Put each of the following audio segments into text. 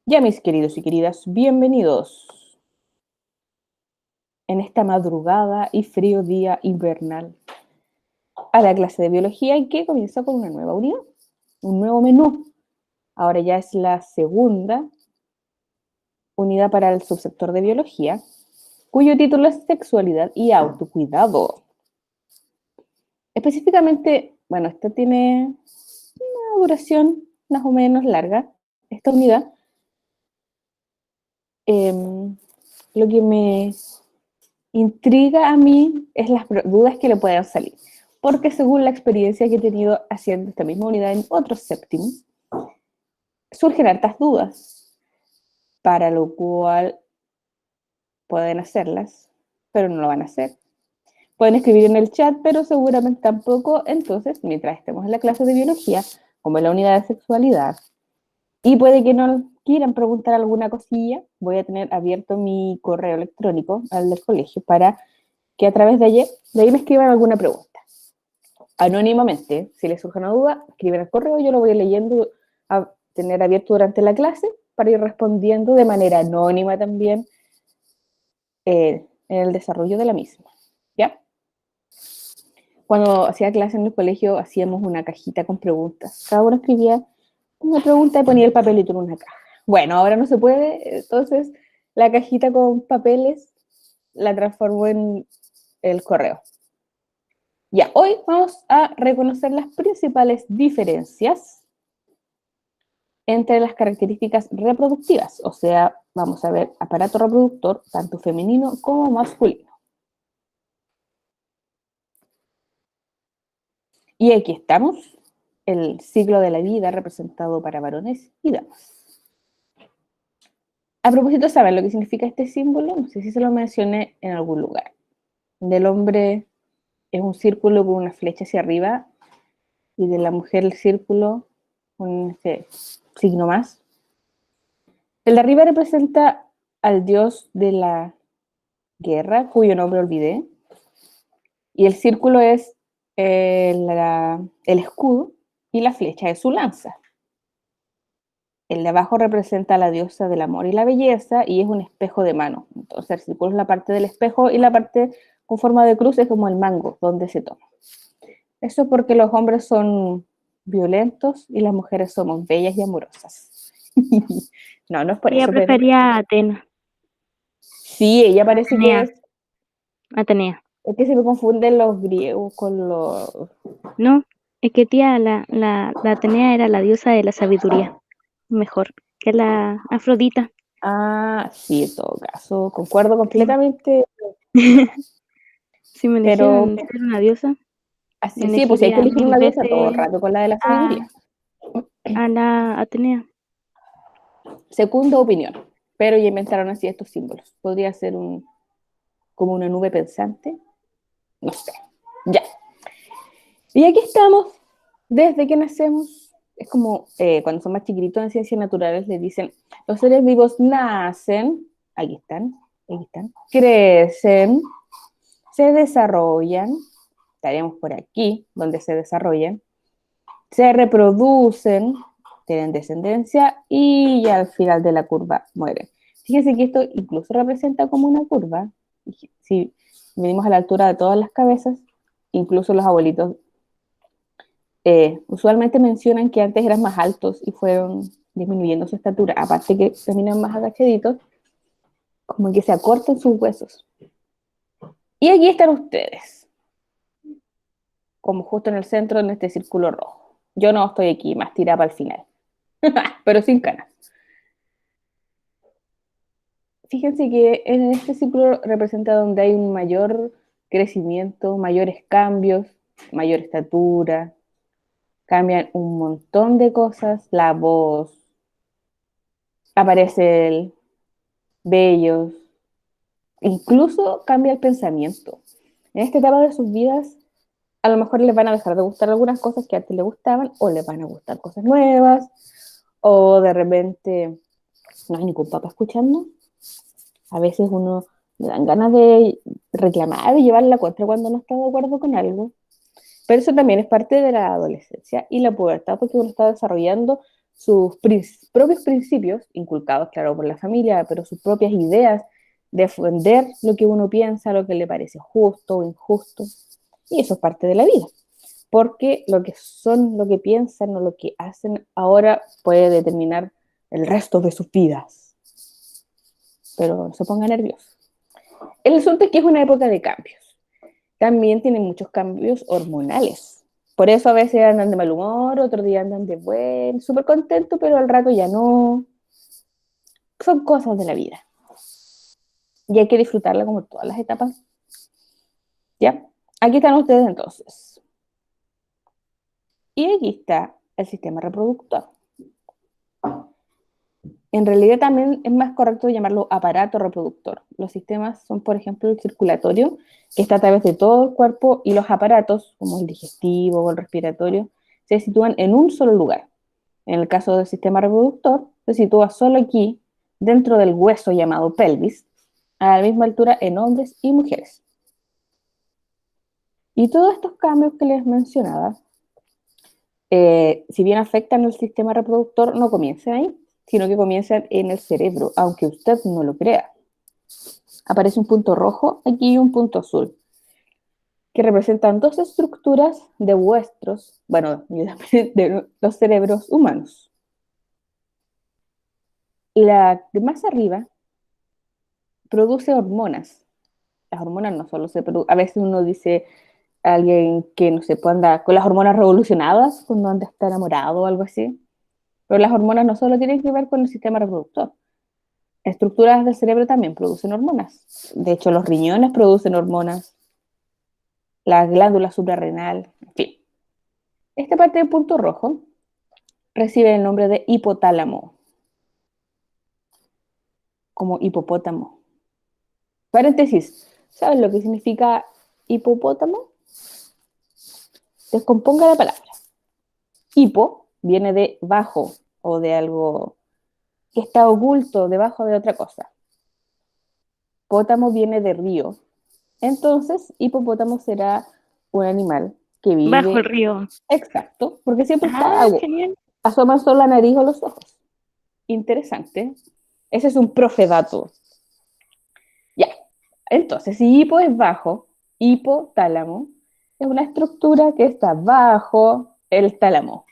Ya, mis queridos y queridas, bienvenidos en esta madrugada y frío día invernal a la clase de biología y que comienza con una nueva unidad, un nuevo menú. Ahora ya es la segunda unidad para el subsector de biología, cuyo título es Sexualidad y Autocuidado. Específicamente, bueno, esta tiene una duración más o menos larga, esta unidad. Lo que me intriga a mí es las dudas que le puedan salir, porque según la experiencia que he tenido haciendo esta misma unidad en otros séptimos, surgen hartas dudas, para lo cual pueden hacerlas, pero no lo van a hacer. Pueden escribir en el chat, pero seguramente tampoco. Entonces, mientras estemos en la clase de biología, como en la unidad de sexualidad, y puede que no quieran preguntar alguna cosilla, voy a tener abierto mi correo electrónico al del colegio para que a través de ahí me escriban alguna pregunta. Anónimamente, si les surge una duda, escriben el correo, yo lo voy leyendo, a tener abierto durante la clase para ir respondiendo de manera anónima también en el desarrollo de la misma. ¿Ya? Cuando hacía clase en el colegio, hacíamos una cajita con preguntas. Cada uno escribía una pregunta y ponía el papelito en una caja. Bueno, ahora no se puede, entonces la cajita con papeles la transformó en el correo. Ya, hoy vamos a reconocer las principales diferencias entre las características reproductivas, o sea, vamos a ver aparato reproductor tanto femenino como masculino. Y aquí estamos, el ciclo de la vida representado para varones y damas. A propósito, ¿saben lo que significa este símbolo? No sé si se lo mencioné en algún lugar. Del hombre es un círculo con una flecha hacia arriba y de la mujer el círculo con este signo más. El de arriba representa al dios de la guerra, cuyo nombre olvidé, y el círculo es el escudo y la flecha es su lanza. El de abajo representa a la diosa del amor y la belleza y es un espejo de mano. Entonces el círculo es la parte del espejo y la parte con forma de cruz es como el mango, donde se toma. Eso porque los hombres son violentos y las mujeres somos bellas y amorosas. No, no es por Ella eso, pero prefería a Atena, sí, ella parece que Atenea, Atenea. es que se me confunden los griegos con los... No, es que tía, la Atenea era la diosa de la sabiduría, mejor que la Afrodita. Ah, sí, en todo caso, concuerdo Sí. completamente, Si me pero eligieran ser una diosa, así sí, pues si hay que elegiría elegir mil una diosa todo el veces rato con la de la a, sabiduría. a la Atenea. Segunda opinión, pero ya inventaron así estos símbolos. Podría ser como una nube pensante, no sé. Ya. Y aquí estamos, desde que nacemos, es como cuando son más chiquititos en ciencias naturales, les dicen, los seres vivos nacen, aquí están, crecen, se desarrollan, estaríamos por aquí, donde se desarrollan, se reproducen, tienen descendencia y ya al final de la curva mueren. Fíjense que esto incluso representa como una curva. Si medimos a la altura de todas las cabezas, incluso los abuelitos usualmente mencionan que antes eran más altos y fueron disminuyendo su estatura, aparte que terminan más agachaditos, como que se acortan sus huesos. Y aquí están ustedes, como justo en el centro, en este círculo rojo. Yo no estoy aquí, más tirada para el final, pero sin canas. Fíjense que en este círculo representa donde hay un mayor crecimiento, mayores cambios, mayor estatura, cambian un montón de cosas, la voz, aparece el vellos, incluso cambia el pensamiento. En esta etapa de sus vidas, a lo mejor les van a dejar de gustar algunas cosas que antes les gustaban, o les van a gustar cosas nuevas, o de repente no hay ningún papá escuchando. A veces uno le dan ganas de reclamar, de llevar la contra cuando no está de acuerdo con algo. Pero eso también es parte de la adolescencia y la pubertad, porque uno está desarrollando sus propios principios, inculcados, claro, por la familia, pero sus propias ideas, defender lo que uno piensa, lo que le parece justo o injusto, y eso es parte de la vida, porque lo que son, lo que piensan o lo que hacen ahora puede determinar el resto de sus vidas. Pero no se ponga nervioso. El asunto es que es una época de cambios. También tienen muchos cambios hormonales. Por eso a veces andan de mal humor, otro día andan de buen, súper contentos, pero al rato ya no. Son cosas de la vida. Y hay que disfrutarla como todas las etapas. ¿Ya? Aquí están ustedes entonces. Y aquí está el sistema reproductor. En realidad también es más correcto llamarlo aparato reproductor. Los sistemas son, por ejemplo, el circulatorio, que está a través de todo el cuerpo, y los aparatos, como el digestivo o el respiratorio, se sitúan en un solo lugar. En el caso del sistema reproductor, se sitúa solo aquí, dentro del hueso llamado pelvis, a la misma altura en hombres y mujeres. Y todos estos cambios que les mencionaba, si bien afectan al sistema reproductor, no comienzan ahí, sino que comienzan en el cerebro, aunque usted no lo crea. Aparece un punto rojo aquí y un punto azul, que representan dos estructuras de vuestros, bueno, de los cerebros humanos. La de más arriba produce hormonas. Las hormonas no solo se producen, a veces uno dice a alguien que no se puede andar con las hormonas revolucionadas cuando anda está enamorado o algo así, pero las hormonas no solo tienen que ver con el sistema reproductor. Estructuras del cerebro también producen hormonas. De hecho, los riñones producen hormonas, la glándula suprarrenal, en fin. Esta parte del punto rojo recibe el nombre de hipotálamo, como hipopótamo. Paréntesis, ¿sabes lo que significa hipopótamo? Descomponga la palabra. Hipo viene de bajo o de algo que está oculto debajo de otra cosa. Pótamo viene de río. Entonces, hipopótamo será un animal que Bajo el vive río. exacto, porque siempre está Ah, agua. genial. Asoma solo la nariz o los ojos. Interesante. Ese es un profedato. Ya. Entonces, si hipo es bajo, hipotálamo es una estructura que está bajo el tálamo.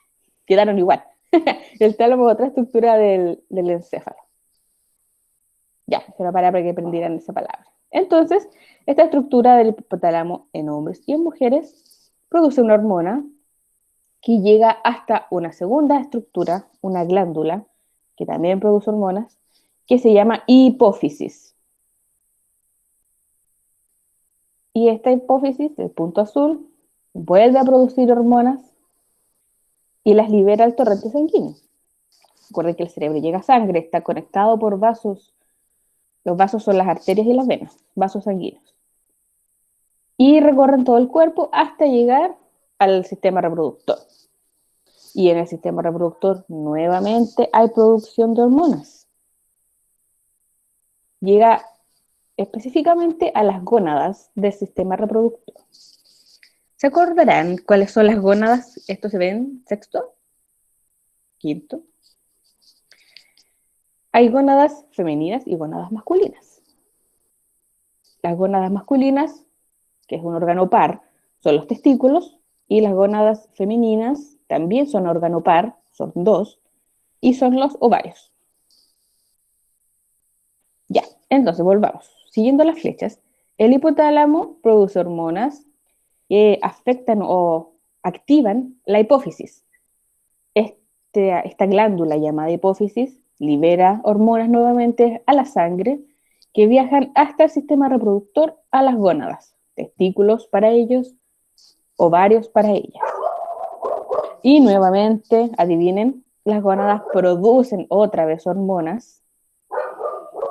Quedaron igual. El tálamo es otra estructura del encéfalo. Ya, era para que aprendieran esa palabra. Entonces, esta estructura del hipotálamo en hombres y en mujeres produce una hormona que llega hasta una segunda estructura, una glándula, que también produce hormonas, que se llama hipófisis. Y esta hipófisis, el punto azul, vuelve a producir hormonas y las libera al torrente sanguíneo. Recuerden que el cerebro llega a sangre, está conectado por vasos. Los vasos son las arterias y las venas, vasos sanguíneos. Y recorren todo el cuerpo hasta llegar al sistema reproductor. Y en el sistema reproductor nuevamente hay producción de hormonas. Llega específicamente a las gónadas del sistema reproductor. ¿Se acordarán cuáles son las gónadas? Esto se ve en sexto, quinto. Hay gónadas femeninas y gónadas masculinas. Las gónadas masculinas, que es un órgano par, son los testículos, y las gónadas femeninas también son órgano par, son dos, y son los ovarios. Ya, entonces volvamos. Siguiendo las flechas, el hipotálamo produce hormonas que afectan o activan la hipófisis. Esta glándula llamada hipófisis libera hormonas nuevamente a la sangre que viajan hasta el sistema reproductor, a las gónadas, testículos para ellos, ovarios para ellas. Y nuevamente, adivinen, las gónadas producen otra vez hormonas.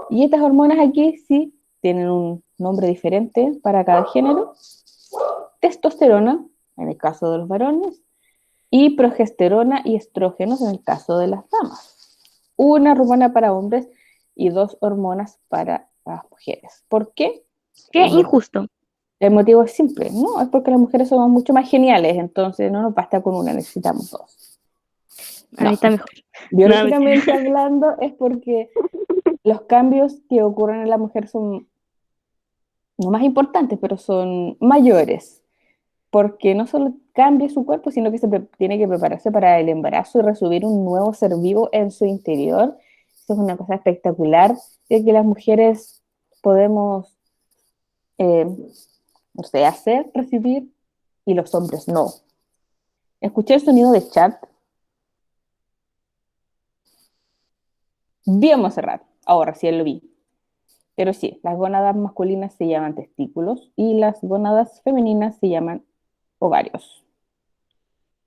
Y estas hormonas aquí sí tienen un nombre diferente para cada género. Testosterona, en el caso de los varones, y progesterona y estrógenos en el caso de las damas. Una hormona para hombres y dos hormonas para las mujeres. ¿Por qué? Qué injusto. El motivo es simple, ¿no? Es porque las mujeres somos mucho más geniales, entonces no nos basta con una, necesitamos dos. A mí No, está mejor. No, biológicamente hablando es porque los cambios que ocurren en la mujer son no más importantes, pero son mayores, porque no solo cambia su cuerpo, sino que tiene que prepararse para el embarazo y recibir un nuevo ser vivo en su interior. Eso es una cosa espectacular, de que las mujeres podemos, eh, no sé, hacer, recibir, y los hombres no. Escuché el sonido de chat, bien Monserrat, ahora sí lo vi. Pero sí, las gónadas masculinas se llaman testículos y las gónadas femeninas se llaman ovarios.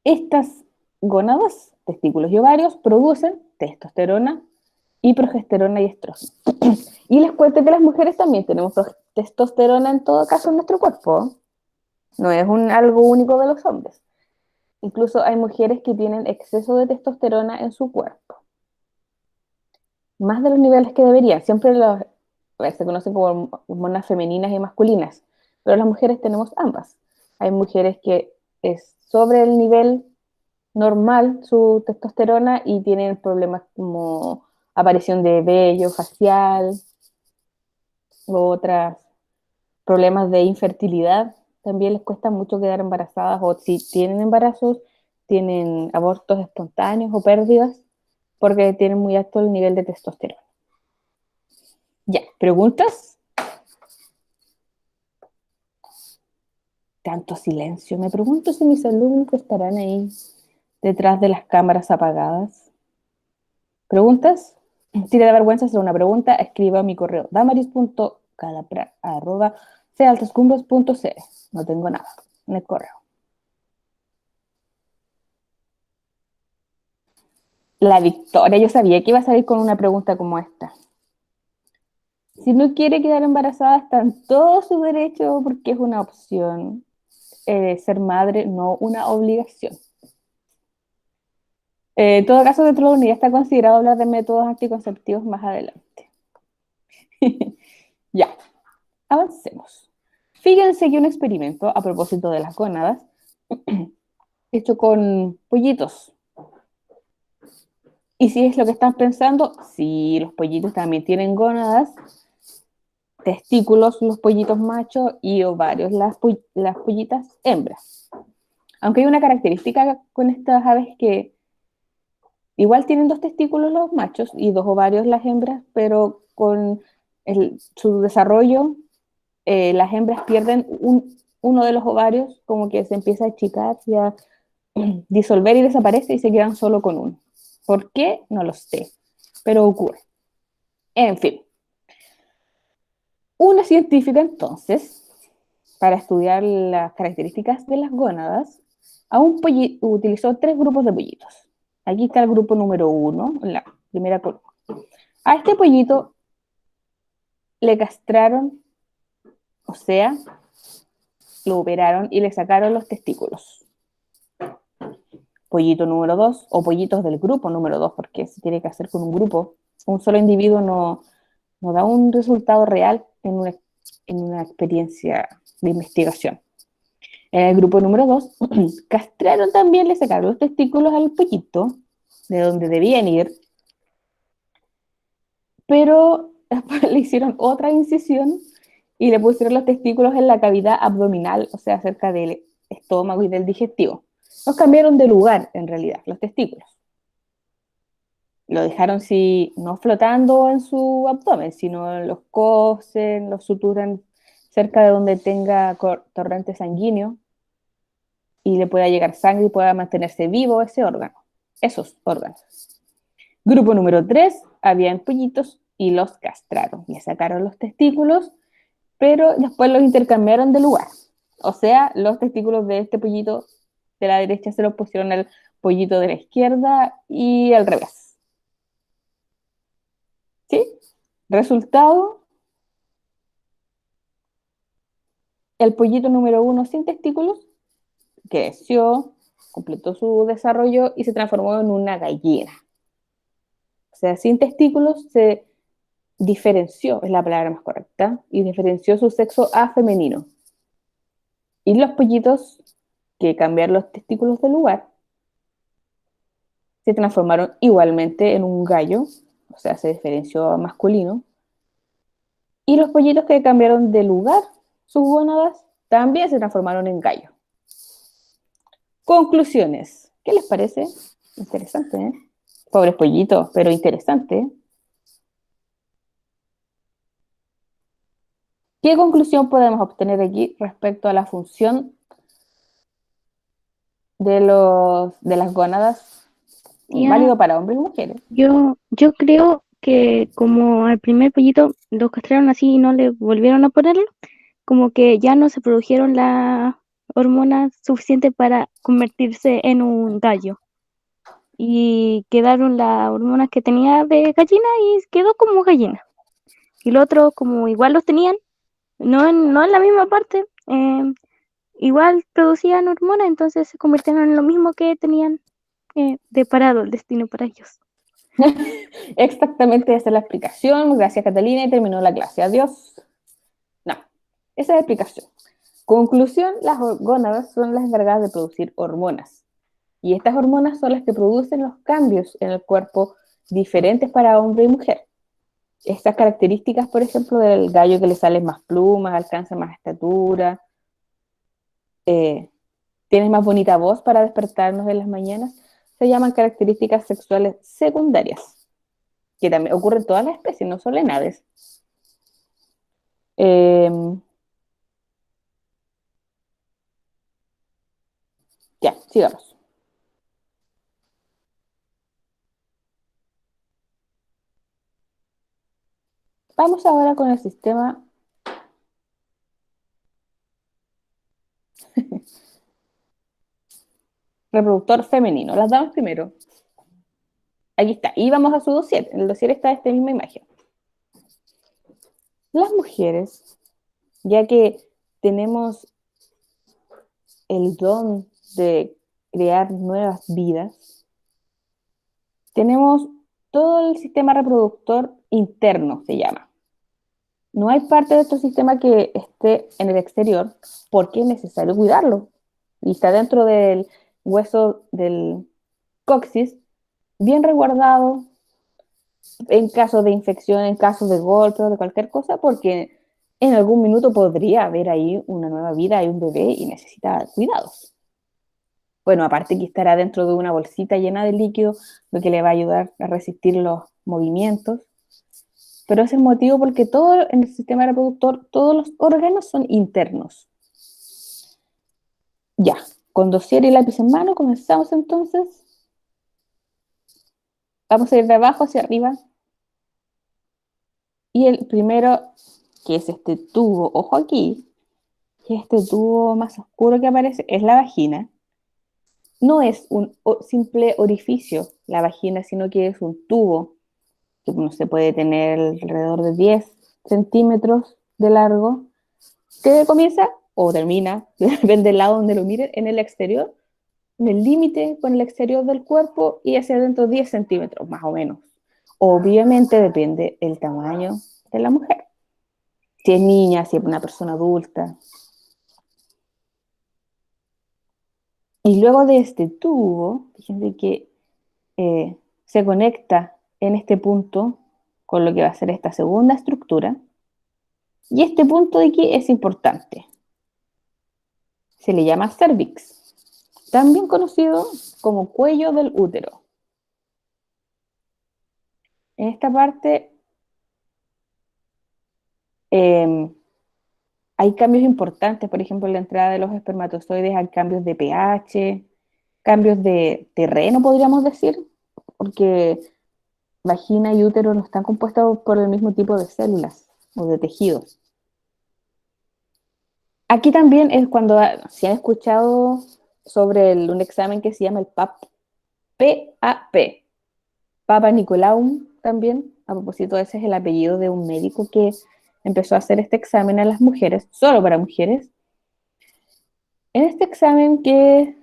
Estas gónadas, testículos y ovarios, producen testosterona y progesterona y estrógeno. Y les cuento que las mujeres también tenemos testosterona en todo caso en nuestro cuerpo. No es algo único de los hombres. Incluso hay mujeres que tienen exceso de testosterona en su cuerpo. Más de los niveles que deberían. Siempre se conocen como hormonas femeninas y masculinas, pero las mujeres tenemos ambas. Hay mujeres que es sobre el nivel normal su testosterona y tienen problemas como aparición de vello facial u otros problemas de infertilidad. También les cuesta mucho quedar embarazadas o si tienen embarazos, tienen abortos espontáneos o pérdidas porque tienen muy alto el nivel de testosterona. Ya, ¿preguntas? Tanto silencio. Me pregunto si mis alumnos estarán ahí detrás de las cámaras apagadas. ¿Preguntas? Si le da vergüenza hacer una pregunta, escriba a mi correo damaris.calapra@cealtascumbres.cl. No tengo nada en el correo. La Victoria, yo sabía que iba a salir con una pregunta como esta. Si no quiere quedar embarazada, está en todo su derecho porque es una opción. Ser madre, no una obligación. En todo caso, dentro de la unidad está considerado hablar de métodos anticonceptivos más adelante. Ya, avancemos. Fíjense que un experimento a propósito de las gónadas, hecho con pollitos. Y si es lo que están pensando, sí, los pollitos también tienen gónadas, testículos los pollitos machos y ovarios las pollitas hembras. Aunque hay una característica con estas aves que igual tienen dos testículos los machos y dos ovarios las hembras, pero con su desarrollo las hembras pierden uno de los ovarios, como que se empieza a achicar y a disolver y desaparece y se quedan solo con uno. ¿Por qué? No lo sé, pero ocurre. En fin, una científica entonces, para estudiar las características de las gónadas, utilizó tres grupos de pollitos. Aquí está el grupo número 1, la primera columna. A este pollito le castraron, o sea, lo operaron y le sacaron los testículos. Pollito número 2, o pollitos del grupo número 2, porque se tiene que hacer con un grupo. Un solo individuo no da un resultado real en una experiencia de investigación. En el grupo número 2, castraron también, le sacaron los testículos al pollito, de donde debían ir, pero después le hicieron otra incisión y le pusieron los testículos en la cavidad abdominal, o sea, cerca del estómago y del digestivo. Los cambiaron de lugar, en realidad, los testículos. Lo dejaron no flotando en su abdomen, sino los cosen, los suturan cerca de donde tenga torrente sanguíneo y le pueda llegar sangre y pueda mantenerse vivo ese órgano, esos órganos. Grupo número 3, habían pollitos y los castraron. Le sacaron los testículos, pero después los intercambiaron de lugar. O sea, los testículos de este pollito de la derecha se los pusieron al pollito de la izquierda y al revés. ¿Sí? Resultado, el pollito número 1 sin testículos creció, completó su desarrollo y se transformó en una gallina. O sea, sin testículos se diferenció, es la palabra más correcta, y diferenció su sexo a femenino. Y los pollitos que cambiaron los testículos de lugar se transformaron igualmente en un gallo, o sea, se diferenció a masculino. Y los pollitos que cambiaron de lugar, sus gónadas, también se transformaron en gallo. Conclusiones. ¿Qué les parece? Interesante, ¿eh? Pobres pollitos, pero interesante, ¿eh? ¿Qué conclusión podemos obtener aquí respecto a la función de las gónadas, Tía, válido para hombres y mujeres? yo creo que como al primer pollito lo castraron así y no le volvieron a ponerlo, como que ya no se produjeron las hormonas suficientes para convertirse en un gallo. Y quedaron las hormonas que tenía de gallina y quedó como gallina. Y los otros, como igual los tenían, no en la misma parte, igual producían hormonas, entonces se convirtieron en lo mismo que tenían deparado el destino para ellos. Exactamente esa es la explicación. Gracias, Catalina, y terminó la clase. Adiós. No, esa es la explicación. Conclusión, las gónadas son las encargadas de producir hormonas. Y estas hormonas son las que producen los cambios en el cuerpo diferentes para hombre y mujer. Estas características, por ejemplo, del gallo que le salen más plumas, alcanza más estatura, eh, tienes más bonita voz para despertarnos en las mañanas, se llaman características sexuales secundarias, que también ocurren en todas las especies, no solo en aves. Eh, ya, sigamos. Vamos ahora con el sistema reproductor femenino. Las damas primero. Aquí está. Y vamos a su dossier. En el dossier está esta misma imagen. Las mujeres, ya que tenemos el don de crear nuevas vidas, tenemos todo el sistema reproductor interno, se llama. No hay parte de nuestro sistema que esté en el exterior porque es necesario cuidarlo. Y está dentro del hueso del coxis, bien resguardado en caso de infección, en caso de golpe o de cualquier cosa, porque en algún minuto podría haber ahí una nueva vida, hay un bebé y necesita cuidados. Bueno, aparte que estará dentro de una bolsita llena de líquido, lo que le va a ayudar a resistir los movimientos. Pero es el motivo porque todo en el sistema reproductor, todos los órganos son internos. Ya, con dossier y lápiz en mano, comenzamos entonces. Vamos a ir de abajo hacia arriba. Y el primero, que es este tubo, ojo aquí, que este tubo más oscuro que aparece, es la vagina. No es un simple orificio, la vagina, sino que es un tubo que no se puede tener alrededor de 10 centímetros de largo, que comienza o termina, depende del lado donde lo miren, en el exterior, en el límite con el exterior del cuerpo y hacia adentro 10 centímetros, más o menos. Obviamente depende el tamaño de la mujer. Si es niña, si es una persona adulta. Y luego de este tubo, fíjense que se conecta en este punto con lo que va a ser esta segunda estructura. Y este punto de aquí es importante. Se le llama cervix, también conocido como cuello del útero. En esta parte eh, hay cambios importantes, por ejemplo, en la entrada de los espermatozoides hay cambios de pH, cambios de terreno, podríamos decir, porque vagina y útero no están compuestos por el mismo tipo de células o de tejidos. Aquí también es cuando, si han escuchado sobre un examen que se llama el PAP, Papa Nicolaum también, a propósito, ese es el apellido de un médico que empezó a hacer este examen a las mujeres, solo para mujeres. En este examen que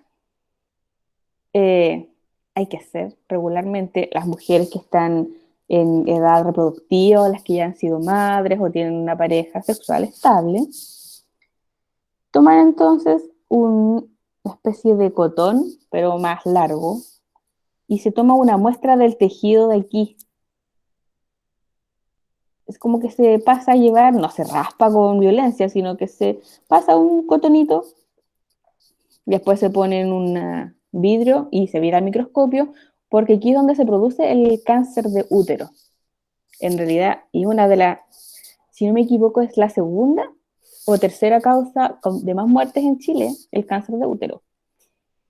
hay que hacer regularmente, las mujeres que están en edad reproductiva, o las que ya han sido madres o tienen una pareja sexual estable, toman entonces una especie de cotón, pero más largo, y se toma una muestra del tejido de aquí. Es como que se pasa a llevar, no se raspa con violencia, sino que se pasa un cotonito, después se pone en un vidrio y se mira al microscopio, porque aquí es donde se produce el cáncer de útero. En realidad, y una de las, si no me equivoco, es la segunda o tercera causa de más muertes en Chile, el cáncer de útero.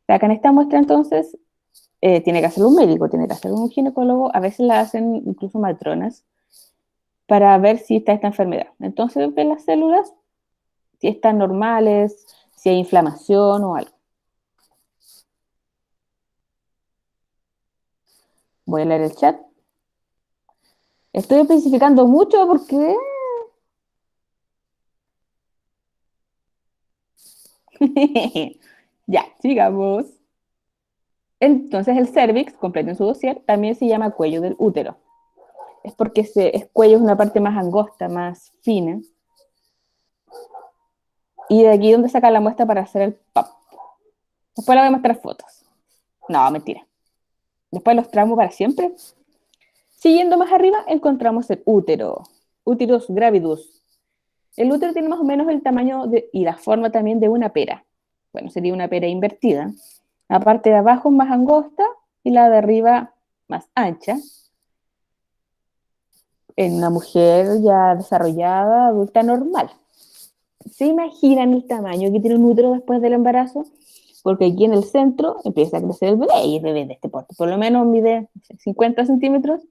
Acá en esta muestra entonces tiene que hacerlo un médico, tiene que hacerlo un ginecólogo, a veces la hacen incluso matronas, para ver si está esta enfermedad. Entonces ven las células, si están normales, si hay inflamación o algo. Voy a leer el chat. Estoy especificando mucho porque... ya, sigamos. Entonces el cervix, completo en su dossier, también se llama cuello del útero. Es porque el cuello es una parte más angosta, más fina. Y de aquí donde saca la muestra para hacer el pap. Después le voy a mostrar fotos. No, mentira. Después los tramo para siempre. Siguiendo más arriba encontramos el útero. Uterus gravidus. El útero tiene más o menos el tamaño y la forma también de una pera. Bueno, sería una pera invertida. La parte de abajo es más angosta y la de arriba más ancha. En una mujer ya desarrollada, adulta normal. ¿Se imaginan el tamaño que tiene un útero después del embarazo? Porque aquí en el centro empieza a crecer el bebé y el bebé de este porte, por lo menos mide 50 centímetros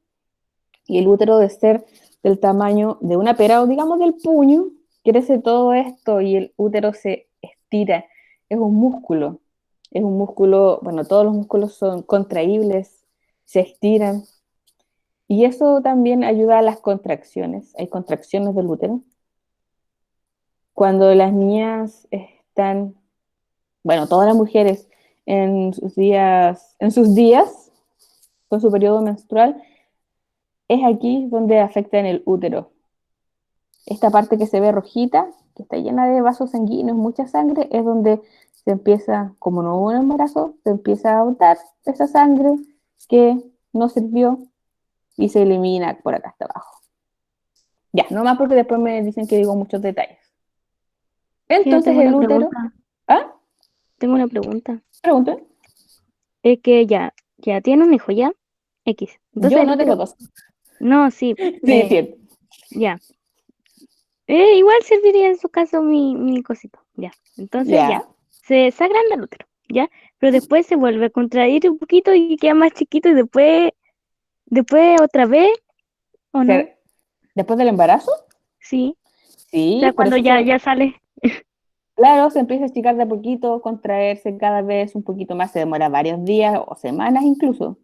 y el útero de ser del tamaño de una pera o digamos del puño, crece todo esto y el útero se estira. Es un músculo, bueno, todos los músculos son contraíbles, se estiran y eso también ayuda a las contracciones. Hay contracciones del útero. Cuando las niñas están, bueno, todas las mujeres en sus días con su periodo menstrual, es aquí donde afecta en el útero. Esta parte que se ve rojita, que está llena de vasos sanguíneos, mucha sangre, es donde se empieza, como no hubo un embarazo, se empieza a botar esa sangre que no sirvió y se elimina por acá hasta abajo. Ya, no más porque después me dicen que digo muchos detalles. Sí, yo Entonces tengo el una útero, pregunta. ¿ah? Tengo una pregunta. Pregunten. Es que ya tiene un hijo, ¿ya? X. Entonces Yo el no tengo útero. dos. No, sí, Sí, cierto. ya. Igual serviría en su caso mi cosito. Ya. Entonces ya. Ya. Se agranda el útero, ¿ya? Pero después se vuelve a contraer un poquito y queda más chiquito y después otra vez, ¿o no? Ser- Después del embarazo, Sí. O sea, sí, por cuando eso ya sale. claro, se empieza a estirar de a poquito, contraerse cada vez un poquito más, se demora varios días o semanas incluso.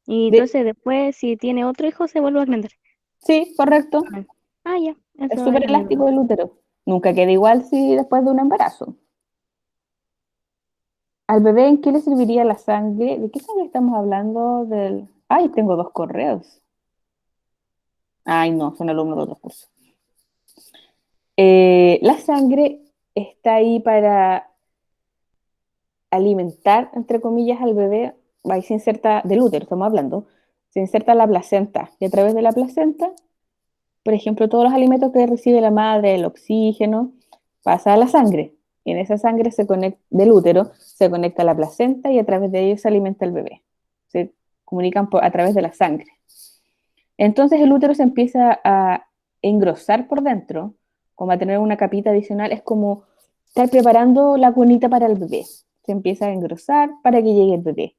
Y entonces después, si tiene otro hijo, se vuelve a agrandar. Sí, correcto. Ah, ya. Es Eso súper era mi duda. elástico el útero. Nunca queda igual si después de un embarazo. ¿Al bebé en qué le serviría la sangre? ¿De qué sangre estamos hablando? Ay, tengo dos correos. Ay, no, son alumnos de otros cursos. La sangre está ahí para alimentar, entre comillas, al bebé. Ahí se inserta, del útero estamos hablando, se inserta la placenta. Y a través de la placenta, por ejemplo, todos los alimentos que recibe la madre, el oxígeno, pasa a la sangre. Y en esa sangre del útero se conecta a la placenta y a través de ello se alimenta el bebé. Se comunican a través de la sangre. Entonces el útero se empieza a engrosar por dentro, como a tener una capita adicional. Es como estar preparando la cunita para el bebé. Se empieza a engrosar para que llegue el bebé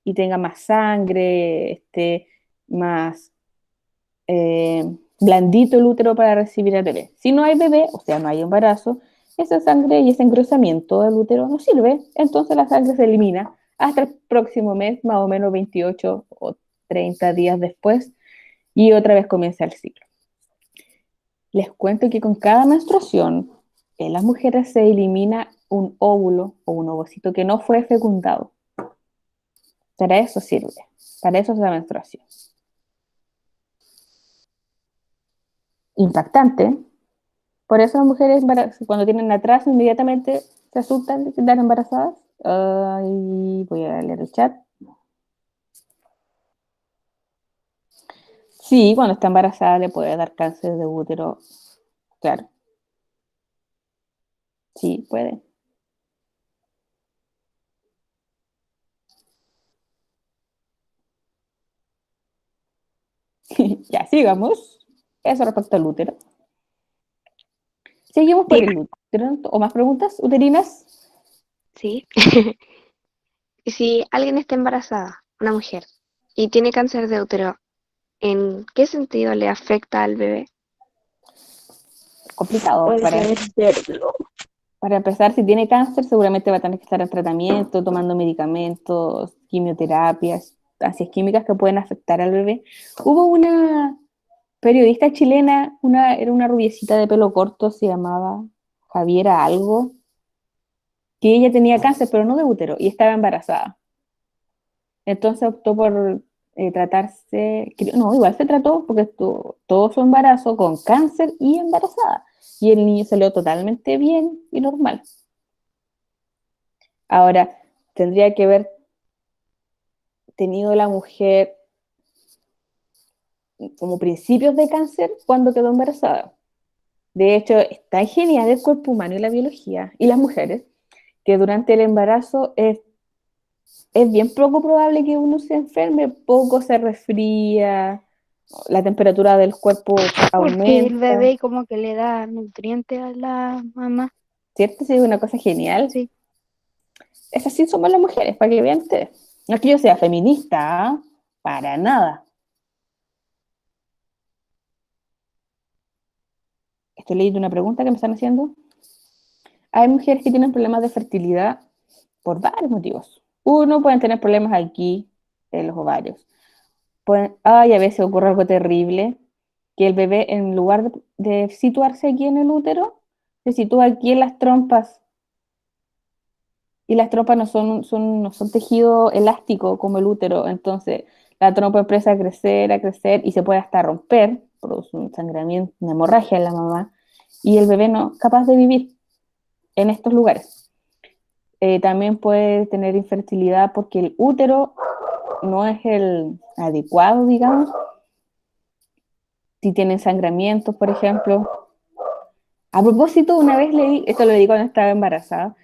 y tenga más sangre, esté más blandito el útero para recibir al bebé. Si no hay bebé, o sea, no hay embarazo, esa sangre y ese engrosamiento del útero no sirve, entonces la sangre se elimina hasta el próximo mes, más o menos 28 o 30 días después, y otra vez comienza el ciclo. Les cuento que con cada menstruación, en las mujeres se elimina un óvulo o un ovocito que no fue fecundado. Para eso sirve, para eso es la menstruación. Impactante. Por eso las mujeres cuando tienen atraso inmediatamente se asustan de quedar embarazadas. Ay, voy a leer el chat. Sí, cuando está embarazada le puede dar cáncer de útero, claro, sí, puede. Ya, sigamos. Eso respecto al útero. Seguimos por Sí, el útero. ¿O más preguntas uterinas? Sí. Y si alguien está embarazada, una mujer, y tiene cáncer de útero, ¿en qué sentido le afecta al bebé? Complicado. puede parecerlo. Para empezar, si tiene cáncer, seguramente va a tener que estar en tratamiento, tomando medicamentos, quimioterapias, sustancias químicas que pueden afectar al bebé. Hubo una periodista chilena, era una rubiecita de pelo corto, se llamaba Javiera algo, que ella tenía cáncer, pero no de útero, y estaba embarazada. Entonces optó por tratarse, no, igual se trató porque estuvo todo su embarazo con cáncer y embarazada. Y el niño salió totalmente bien y normal. Ahora, tendría que haber tenido la mujer como principios de cáncer cuando quedó embarazada. De hecho, es tan genial el cuerpo humano y la biología y las mujeres que durante el embarazo es bien poco probable que uno se enferme, poco se resfría, la temperatura del cuerpo Porque el aumenta, bebé como que le da nutrientes a la mamá. ¿cierto? Sí, es una cosa genial. Sí. Es así somos las mujeres, para que vean ustedes. No es que yo sea feminista, ¿eh? Para nada. Estoy leyendo una pregunta que me están haciendo. Hay mujeres que tienen problemas de fertilidad por varios motivos. Uno, pueden tener problemas aquí en los ovarios. A veces ocurre algo terrible, que el bebé en lugar de situarse aquí en el útero, se sitúa aquí en las trompas. Y las trompas no son tejido elástico como el útero, entonces la trompa empieza a crecer y se puede hasta romper, produce un sangramiento, una hemorragia en la mamá, y el bebé no es capaz de vivir en estos lugares. También puede tener infertilidad porque el útero no es el adecuado, digamos, si tienen sangramientos, por ejemplo. A propósito, una vez leí, esto lo leí cuando estaba embarazada,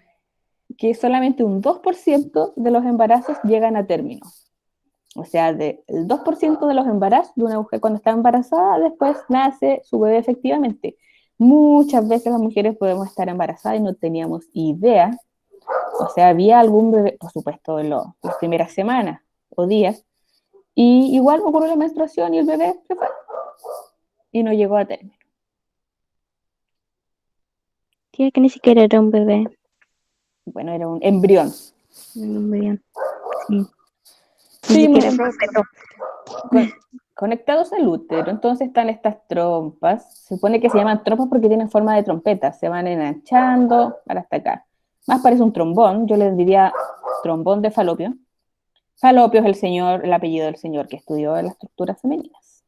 que solamente un 2% de los embarazos llegan a término. O sea, el 2% de los embarazos de una mujer cuando está embarazada, después nace su bebé efectivamente. Muchas veces las mujeres podemos estar embarazadas y no teníamos idea. O sea, había algún bebé, por supuesto, en las primeras semanas o días, y igual ocurrió la menstruación y el bebé se fue y no llegó a término. Tía, que ni siquiera era un bebé. Bueno, era un embrión. Muy bien. Sí. Ni Seguimos siquiera fue un feto. con- conectados al útero, entonces están estas trompas, se supone que se llaman trompas porque tienen forma de trompeta, se van enanchando para hasta acá. Más parece un trombón, yo les diría trombón de Falopio. Falopio es el apellido del señor que estudió las estructuras femeninas.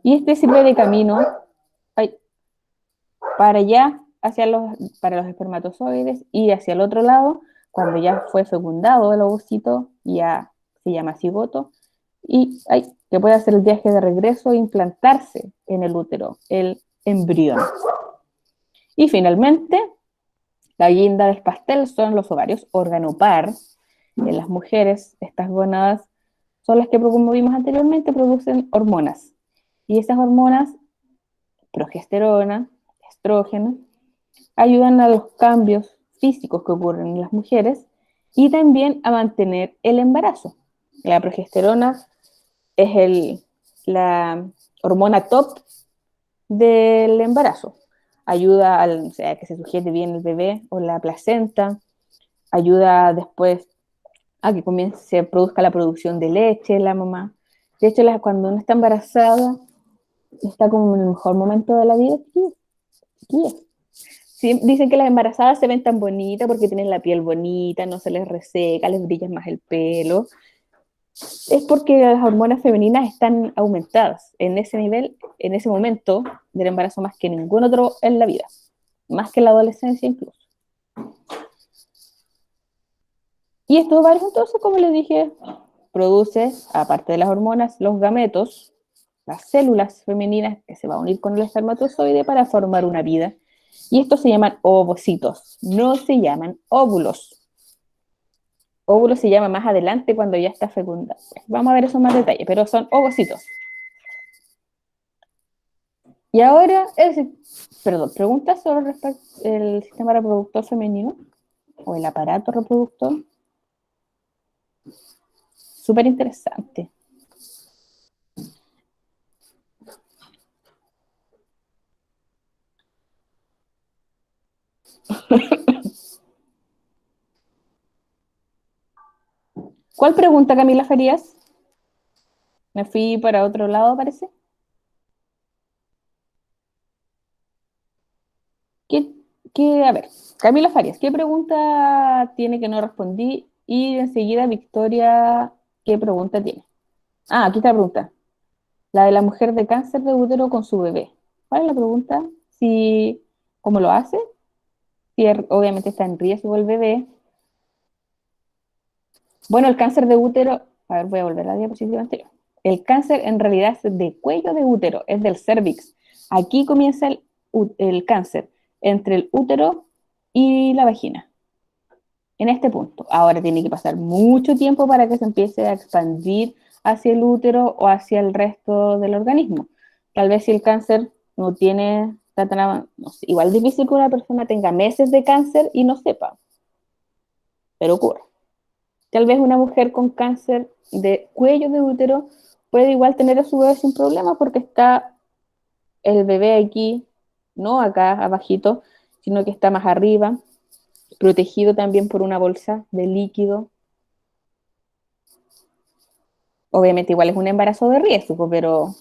Y este sirve de camino ay, para allá, para los espermatozoides, y hacia el otro lado, cuando ya fue fecundado el ovocito, ya se llama cigoto, y que puede hacer el viaje de regreso e implantarse en el útero, el embrión. Y finalmente, la guinda del pastel son los ovarios, órgano par. En las mujeres, estas gónadas son las que, como vimos anteriormente, producen hormonas. Y esas hormonas, progesterona, estrógeno, ayudan a los cambios físicos que ocurren en las mujeres y también a mantener el embarazo. La progesterona es la hormona top del embarazo. Ayuda o sea, a que se sujete bien el bebé o la placenta, ayuda después a que se produzca la producción de leche en la mamá. De hecho, cuando uno está embarazada, está como en el mejor momento de la vida. Aquí. Sí, dicen que las embarazadas se ven tan bonitas porque tienen la piel bonita, no se les reseca, les brilla más el pelo. Es porque las hormonas femeninas están aumentadas en ese nivel, en ese momento del embarazo más que ningún otro en la vida, más que en la adolescencia incluso. Y estos ovarios entonces, como les dije, produce, aparte de las hormonas, los gametos, las células femeninas que se van a unir con el espermatozoide para formar una vida. Y estos se llaman ovocitos, no se llaman óvulos. Óvulo se llama más adelante cuando ya está fecundado. Vamos a ver eso en más detalle, pero son ovocitos. Y ahora, preguntas sobre el sistema reproductor femenino o el aparato reproductor. Súper interesante. ¿Cuál pregunta, Camila Farías? Me fui para otro lado, parece. A ver, Camila Farías, ¿qué pregunta tiene que no respondí? Y enseguida, Victoria, ¿qué pregunta tiene? Ah, aquí está la pregunta. La de la mujer de cáncer de útero con su bebé. ¿Cuál es la pregunta? Si, ¿cómo lo hace? Si obviamente está en riesgo el bebé. Bueno, el cáncer de útero, a ver, voy a volver a la diapositiva anterior. El cáncer en realidad es de cuello de útero, es del cervix. Aquí comienza el cáncer, entre el útero y la vagina. En este punto. Ahora tiene que pasar mucho tiempo para que se empiece a expandir hacia el útero o hacia el resto del organismo. Tal vez si el cáncer no tiene, no sé, igual es difícil que una persona tenga meses de cáncer y no sepa, pero ocurre. Tal vez una mujer con cáncer de cuello de útero puede igual tener a su bebé sin problema porque está el bebé aquí, no acá abajito, sino que está más arriba, protegido también por una bolsa de líquido. Obviamente igual es un embarazo de riesgo, pero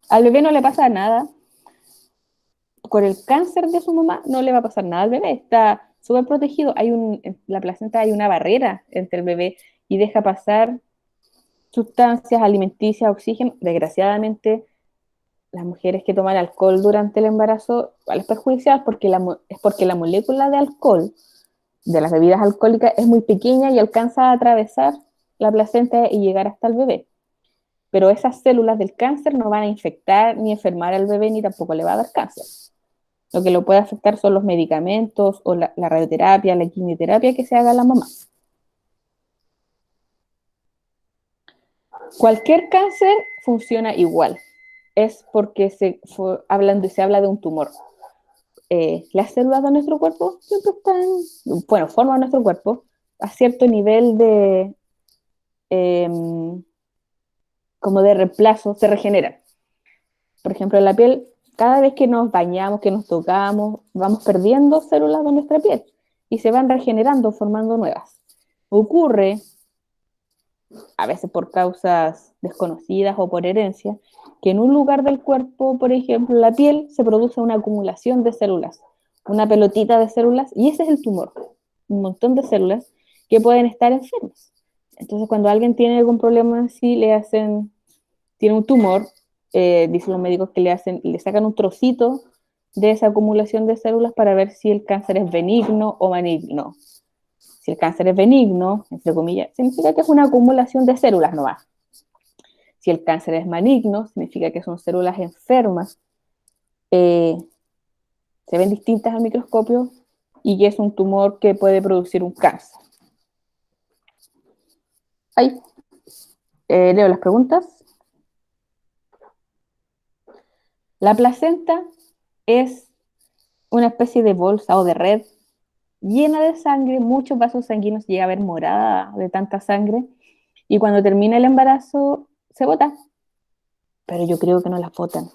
al bebé no le pasa nada. Con el cáncer de su mamá no le va a pasar nada al bebé, está súper protegido. En la placenta hay una barrera entre el bebé y deja pasar sustancias alimenticias, oxígeno. Desgraciadamente, las mujeres que toman alcohol durante el embarazo igual es perjudicial porque es porque la molécula de alcohol de las bebidas alcohólicas es muy pequeña y alcanza a atravesar la placenta y llegar hasta el bebé. Pero esas células del cáncer no van a infectar ni enfermar al bebé ni tampoco le va a dar cáncer. Lo que lo puede afectar son los medicamentos o la radioterapia, la quimioterapia que se haga a la mamá. Cualquier cáncer funciona igual. Es porque se habla de un tumor. Las células de nuestro cuerpo siempre forman nuestro cuerpo a cierto nivel eh, como de reemplazo, se regeneran. Por ejemplo, en la piel, cada vez que nos bañamos, que nos tocamos, vamos perdiendo células de nuestra piel y se van regenerando, formando nuevas. Ocurre, a veces por causas desconocidas o por herencia, que en un lugar del cuerpo, por ejemplo, la piel, se produce una acumulación de células, una pelotita de células, y ese es el tumor. Un montón de células que pueden estar enfermas. Entonces, cuando alguien tiene algún problema así, tiene un tumor, dicen los médicos que le sacan un trocito de esa acumulación de células para ver si el cáncer es benigno o maligno. Si el cáncer es benigno, entre comillas, significa que es una acumulación de células nomás. Si el cáncer es maligno, significa que son células enfermas, se ven distintas al microscopio y que es un tumor que puede producir un cáncer. Ahí, leo las preguntas. La placenta es una especie de bolsa o de red llena de sangre, muchos vasos sanguíneos, llega a ver morada de tanta sangre, y cuando termina el embarazo se bota, pero yo creo que no las botan.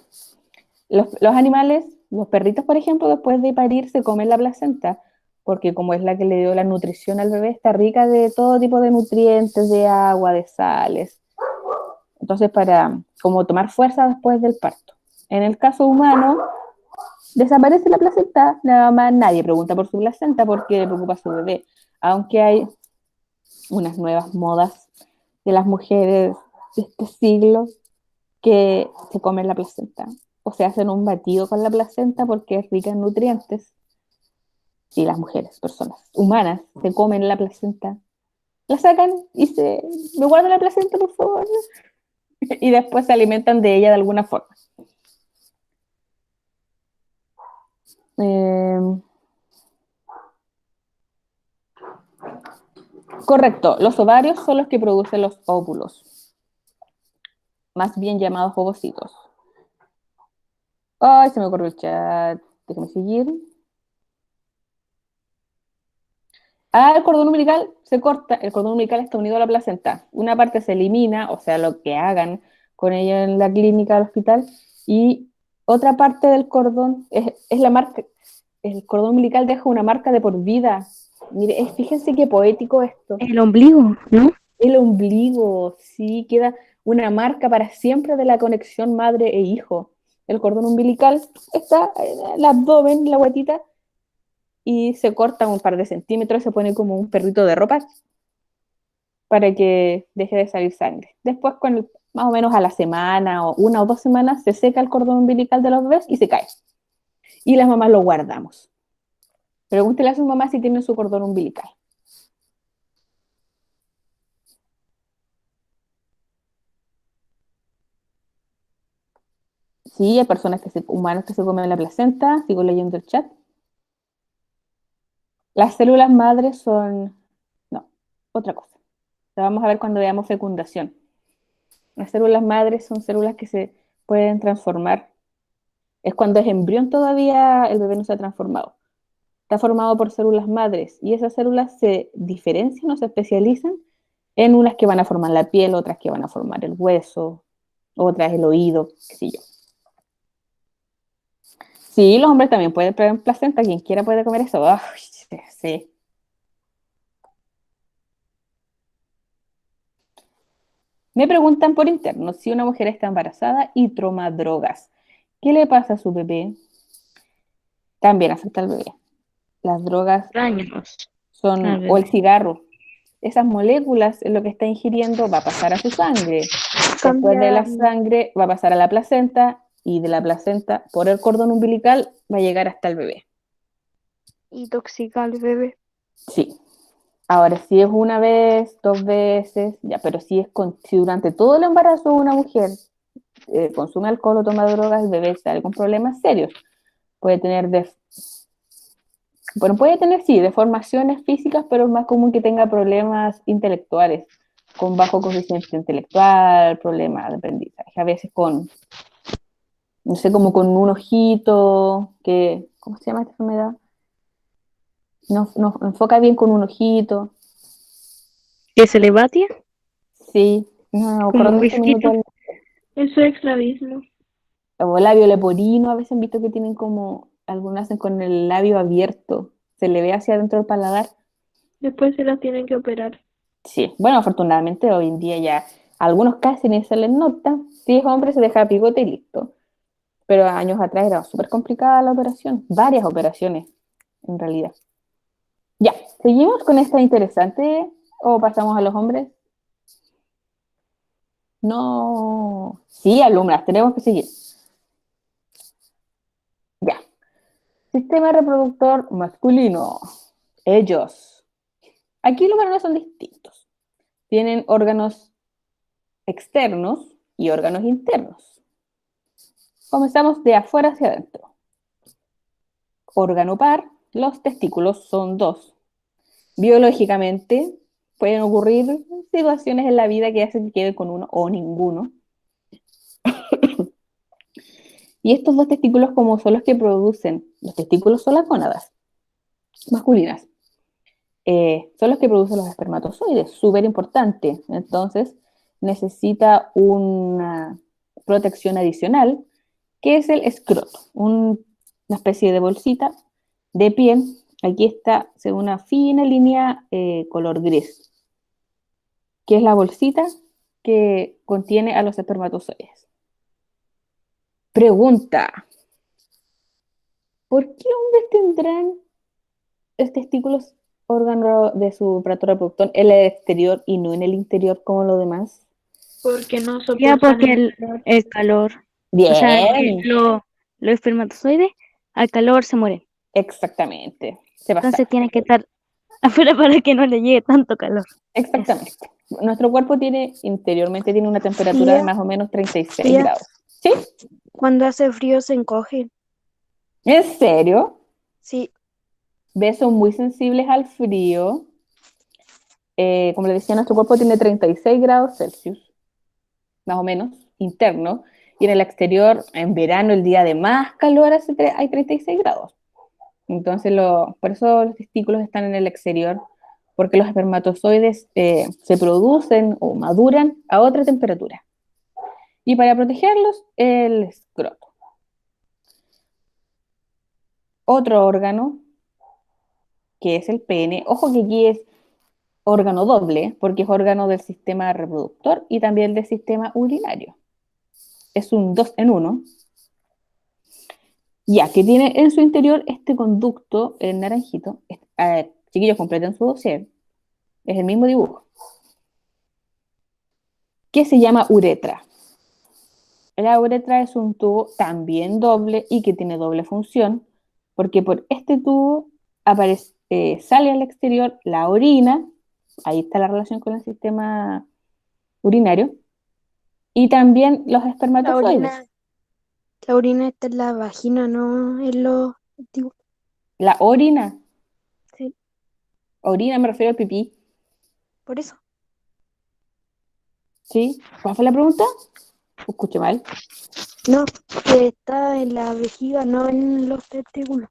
Los animales, los perritos, por ejemplo, después de parir se comen la placenta, porque como es la que le dio la nutrición al bebé, está rica de todo tipo de nutrientes, de agua, de sales. Entonces, para como tomar fuerza después del parto. En el caso humano, desaparece la placenta, nada más nadie pregunta por su placenta porque le preocupa a su bebé. Aunque hay unas nuevas modas de las mujeres de este siglo que se comen la placenta o se hacen un batido con la placenta porque es rica en nutrientes. Sí, las mujeres, personas humanas, se comen la placenta. la sacan y me guardan la placenta, por favor. Y después se alimentan de ella de alguna forma. Correcto, los ovarios son los que producen los óvulos, más bien llamados ovocitos. Ay, se me ocurrió el chat. Déjame seguir. El cordón umbilical se corta, el cordón umbilical está unido a la placenta. Una parte se elimina, o sea, lo que hagan con ella en la clínica, al hospital, y otra parte del cordón es la marca. El cordón umbilical deja una marca de por vida. Mire, fíjense qué poético esto. El ombligo, ¿no? El ombligo, sí, queda una marca para siempre de la conexión madre e hijo. El cordón umbilical está en el abdomen, la guatita, y se corta un par de centímetros, se pone como un perrito de ropa para que deje de salir sangre. Después, más o menos a la semana o 1 o 2 semanas, se seca el cordón umbilical de los bebés y se cae. Y las mamás lo guardamos. Pregúntele a su mamá si tienen su cordón umbilical. Sí, hay personas humanos que se comen la placenta. Sigo leyendo el chat. Las células madres son... No, otra cosa. La vamos a ver cuando veamos fecundación. Las células madres son células que se pueden transformar. Es cuando es embrión todavía, el bebé no se ha transformado. Está formado por células madres y esas células se diferencian o se especializan en unas que van a formar la piel, otras que van a formar el hueso, otras el oído, qué sé yo. Sí, los hombres también pueden probar placenta, quien quiera puede comer eso. Ay, sí. Me preguntan por interno si una mujer está embarazada y toma drogas. ¿Qué le pasa a su bebé? También afecta al bebé. Las drogas Daños son, al o el bebé. cigarro, esas moléculas, lo que está ingiriendo va a pasar a su sangre. Después de la Cambia sangre va a pasar a la placenta y de la placenta por el cordón umbilical va a llegar hasta el bebé. y toxica al bebé. Sí. Ahora, si es una vez, 2 veces, ya, pero si durante todo el embarazo una mujer consume alcohol o toma drogas, el bebé sale con problemas serios. Puede tener, sí, deformaciones físicas, pero es más común que tenga problemas intelectuales, con bajo coeficiente intelectual, problemas de aprendizaje, a veces no sé, como con un ojito, ¿cómo se llama esta enfermedad? No enfoca bien con un ojito. ¿Que se le batia? Sí, no me Como acuerdo un en este minuto. whisky. Eso es estrabismo. O labio leporino, a veces han visto que tienen como, algunas hacen con el labio abierto, se le ve hacia adentro del paladar. Después se las tienen que operar. Sí, bueno, afortunadamente hoy en día ya algunos casi ni se les nota. Si es hombre se deja picote y listo. Pero años atrás era súper complicada la operación, varias operaciones en realidad. Ya, ¿seguimos con esta interesante o pasamos a los hombres? No, sí, alumnas, tenemos que seguir. Ya, sistema reproductor masculino. Ellos. Aquí los varones son distintos. Tienen órganos externos y órganos internos. Comenzamos de afuera hacia adentro. Órgano par, los testículos son 2. Biológicamente pueden ocurrir situaciones en la vida que hacen que quede con uno o ninguno. Y estos 2 testículos, como son los que producen, los testículos son las gónadas masculinas, son los que producen los espermatozoides, súper importante. Entonces, necesita una protección adicional, que es el escroto, una especie de bolsita de piel. Aquí está, según una fina línea color gris, que es la bolsita que contiene a los espermatozoides. Pregunta: ¿por qué hombres tendrán testículos, órgano de su aparato reproductor, en el exterior y no en el interior como lo demás? Porque no Ya, soportan porque el calor. el calor. O sea, Bien, los espermatozoides al calor se mueren. exactamente. Se pasa. Entonces tiene que estar afuera para que no le llegue tanto calor. Exactamente. Nuestro cuerpo interiormente tiene una temperatura de Tía, más o menos 36 tía, grados. ¿Sí? cuando hace frío se encoge. ¿En serio? Sí, ¿Ves? Son muy sensibles al frío. Como les decía, nuestro cuerpo tiene 36 grados Celsius, más o menos, interno. Y en el exterior, en verano, el día de más calor, hay 36 grados. Entonces, por eso los testículos están en el exterior, porque los espermatozoides se producen o maduran a otra temperatura. Y para protegerlos, el escroto. Otro órgano, que es el pene. Ojo que aquí es órgano doble, porque es órgano del sistema reproductor y también del sistema urinario. Es un 2 en 1. Ya, que tiene en su interior este conducto en naranjito. Chiquillos, completen su dossier. Es el mismo dibujo. Que se llama uretra. La uretra es un tubo también doble y que tiene doble función, porque por este tubo sale al exterior la orina, ahí está la relación con el sistema urinario, y también los la espermatozoides. orina, la orina está en la vagina, no en los testículos. La orina, Sí, orina me refiero al pipí, por eso. ¿sí? ¿Cuál fue la pregunta? Escuché mal. No, que está en la vejiga, no en los testículos.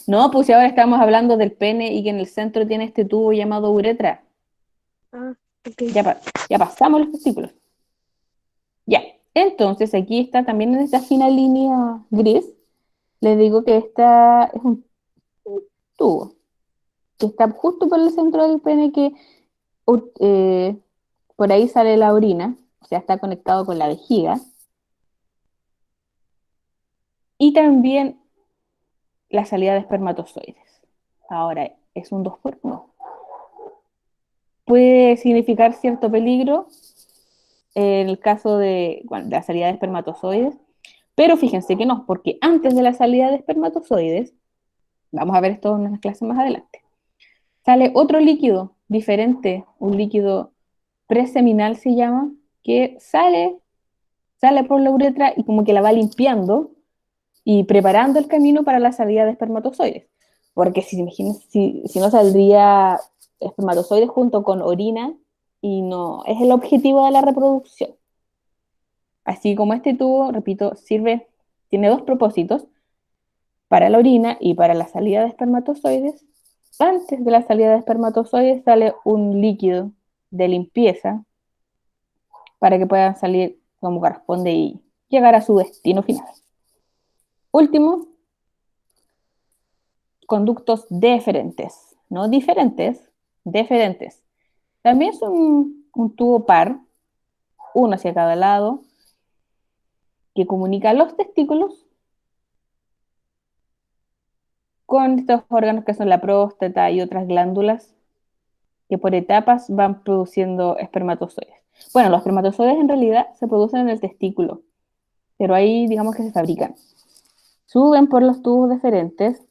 No, pues si ahora estamos hablando del pene y que en el centro tiene este tubo llamado uretra. Ah, ok. Ya pasamos los testículos. Ya, entonces aquí está también en esta fina línea gris, les digo que esta es un tubo que está justo por el centro del pene que eh, por ahí sale la orina, o sea, está conectado con la vejiga. Y también la salida de espermatozoides. Ahora, es un 2 por 1. Puede significar cierto peligro en el caso de, bueno, de la salida de espermatozoides, pero fíjense que no, porque antes de la salida de espermatozoides, vamos a ver esto en unas clases más adelante, sale otro líquido diferente, un líquido preseminal se llama, que sale por la uretra y como que la va limpiando y preparando el camino para la salida de espermatozoides. Porque si no saldría espermatozoides junto con orina y no es el objetivo de la reproducción. Así como este tubo, repito, tiene dos propósitos, para la orina y para la salida de espermatozoides. Antes de la salida de espermatozoides sale un líquido de limpieza para que puedan salir como corresponde y llegar a su destino final. Último, conductos deferentes, no diferentes, deferentes. También es un tubo par, uno hacia cada lado, que comunica los testículos con estos órganos que son la próstata y otras glándulas que por etapas van produciendo espermatozoides. Bueno, los espermatozoides en realidad se producen en el testículo, pero ahí digamos que se fabrican. Suben por los tubos deferentes,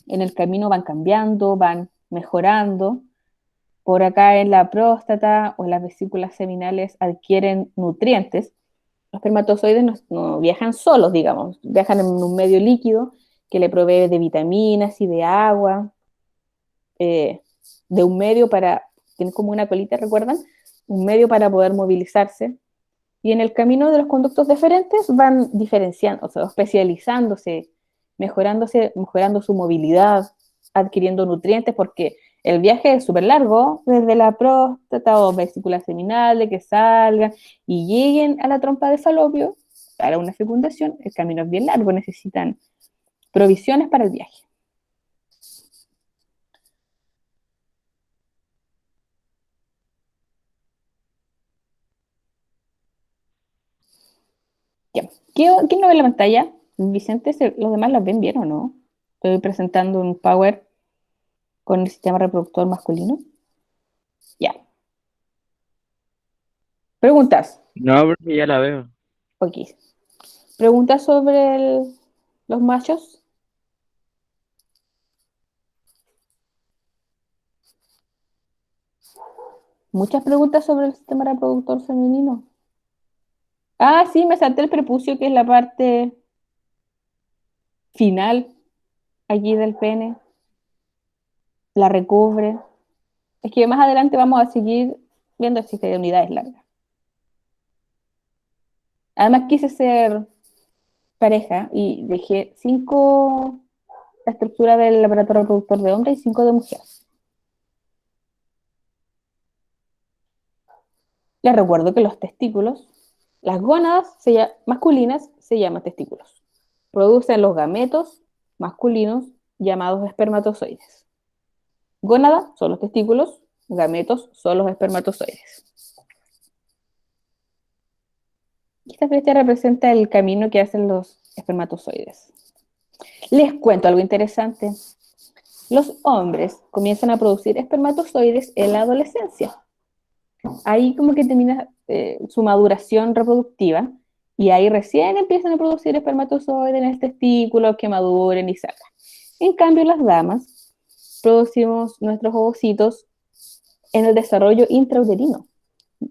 en el camino van cambiando, van mejorando. Por acá en la próstata o en las vesículas seminales adquieren nutrientes. Los espermatozoides no viajan solos, digamos, viajan en un medio líquido que le provee de vitaminas y de agua, eh, de un medio tienen como una colita, ¿recuerdan? Un medio para poder movilizarse. Y en el camino de los conductos deferentes van diferenciando, o sea, especializándose, mejorando su movilidad, adquiriendo nutrientes, porque el viaje es súper largo, desde la próstata o vesícula seminal, de que salgan y lleguen a la trompa de falopio para una fecundación. El camino es bien largo, necesitan provisiones para el viaje. Ya. ¿Quién no ve la pantalla? Vicente, los demás las ven bien o no? Estoy presentando un power con el sistema reproductor masculino. Ya. Preguntas. No, porque ya la veo. Ok. Preguntas sobre los machos. Muchas preguntas sobre el sistema reproductor femenino. Ah, sí, me salté el prepucio, que es la parte final allí del pene. La recubre. Es que más adelante vamos a seguir viendo si hay unidades largas. Además quise ser pareja y dejé 5 la estructura del aparato reproductor de hombre y 5 de mujer. Les recuerdo que los testículos, las gónadas masculinas se llaman testículos. Producen los gametos masculinos llamados espermatozoides. Gónada son los testículos, gametos son los espermatozoides. Esta flecha representa el camino que hacen los espermatozoides. Les cuento algo interesante. Los hombres comienzan a producir espermatozoides en la adolescencia. Ahí como que termina su maduración reproductiva y ahí recién empiezan a producir espermatozoides en el testículo que maduren y salgan. En cambio, las damas producimos nuestros ovocitos en el desarrollo intrauterino,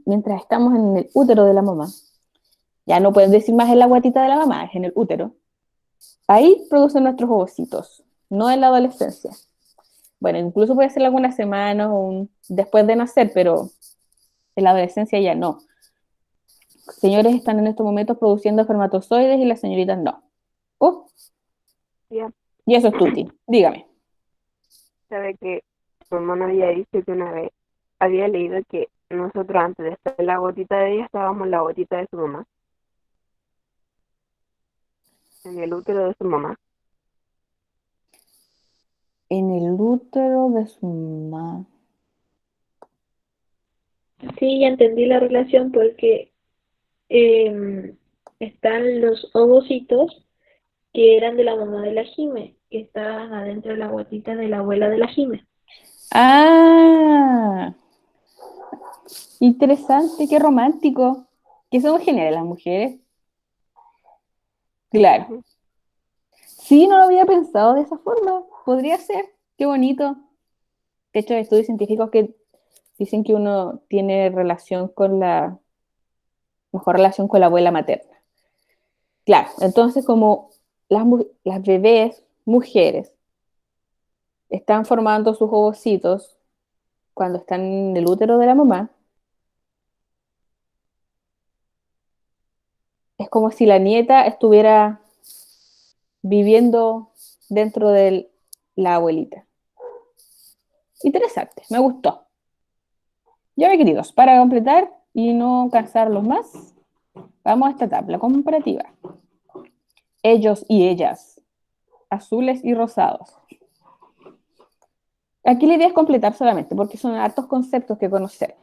mientras estamos en el útero de la mamá. Ya no pueden decir más en la guatita de la mamá, es en el útero. Ahí producen nuestros ovocitos, no en la adolescencia. Bueno, incluso puede ser algunas semanas o después de nacer, pero en la adolescencia ya no. Señores están en estos momentos produciendo espermatozoides y las señoritas no. Ya, Y eso es tuti. Dígame. sabe que su hermano había dicho que una vez había leído que nosotros antes de estar en la gotita de ella estábamos en la gotita de su mamá, en el útero de su mamá. En el útero de su mamá. Sí, ya entendí la relación porque están los ovocitos que eran de la mamá de la Jime, que estaban adentro de la guatita de la abuela de la Jime. Ah, interesante, qué romántico. Que somos geniales las mujeres. Claro. Sí, no lo había pensado de esa forma. Podría ser. Qué bonito. De hecho, hay estudios científicos que dicen que uno tiene mejor relación con la abuela materna. Claro, entonces como las bebés mujeres están formando sus ovocitos cuando están en el útero de la mamá, es como si la nieta estuviera viviendo dentro de la abuelita. Interesante, me gustó. Ya, mis queridos, para completar y no cansarlos más, vamos a esta tabla comparativa. Ellos y ellas, azules y rosados. Aquí la idea es completar solamente, porque son hartos conceptos que conocer.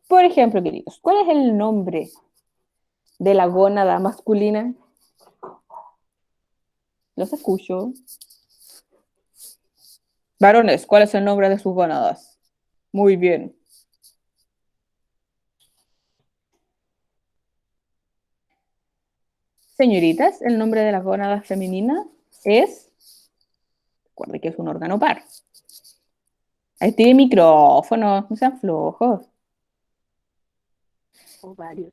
Por ejemplo, queridos, ¿cuál es el nombre de la gónada masculina? Los escucho. Varones, ¿cuál es el nombre de sus gónadas? Muy bien. Señoritas, el nombre de la gónada femenina es, recuerde que es un órgano par. Ahí tiene micrófono, no sean flojos. O varios.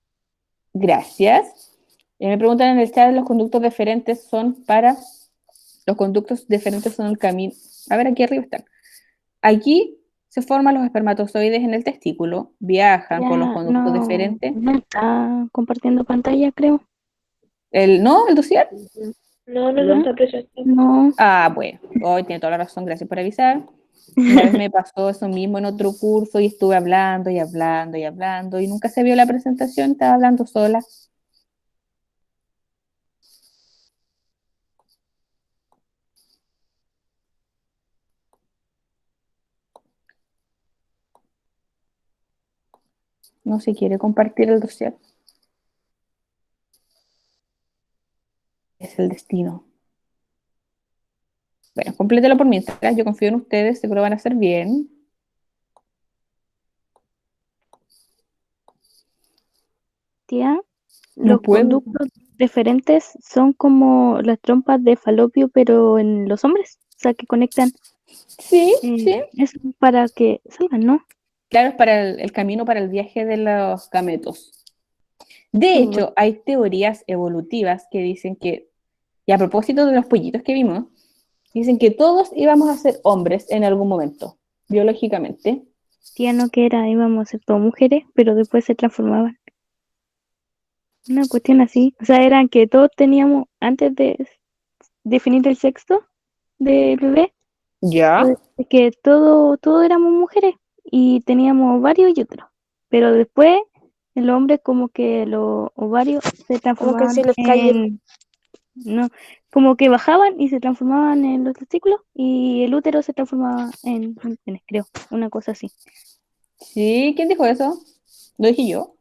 Gracias. Me preguntan en el chat, los conductos deferentes son el camino. A ver, aquí arriba están. Aquí se forman los espermatozoides en el testículo, viajan por los Ya conductos deferentes. no está compartiendo pantalla, creo. ¿No? ¿El dossier? No lo ¿No? está presentando. No. Ah, bueno, hoy tiene toda la razón, gracias por avisar. Una vez me pasó eso mismo en otro curso y estuve hablando y hablando y hablando y nunca se vio la presentación, estaba hablando sola. No se quiere compartir el dossier. Es el destino. Bueno, complételo por mientras, yo confío en ustedes, seguro van a hacer bien. Tía, No los puedo. conductos deferentes son como las trompas de falopio, pero en los hombres. O sea, que conectan. Sí, sí. Es para que salgan, ¿no? Claro, es para el camino para el viaje de los gametos. De hecho, hay teorías evolutivas que dicen que, y a propósito de los pollitos que vimos, dicen que todos íbamos a ser hombres en algún momento, biológicamente. Tía, no que era, íbamos a ser todas mujeres, pero después se transformaban. Una cuestión así. O sea, eran que todos teníamos, antes de definir el sexo del bebé, ¿Ya? pues, es que todos éramos mujeres y teníamos ovarios y úteros. Pero después, el hombre como que los ovarios se Como que transformaban se les cayó. no, como que bajaban y se transformaban en los testículos y el útero se transformaba en pene, creo, una cosa así. Sí, ¿quién dijo eso? ¿Lo dije yo?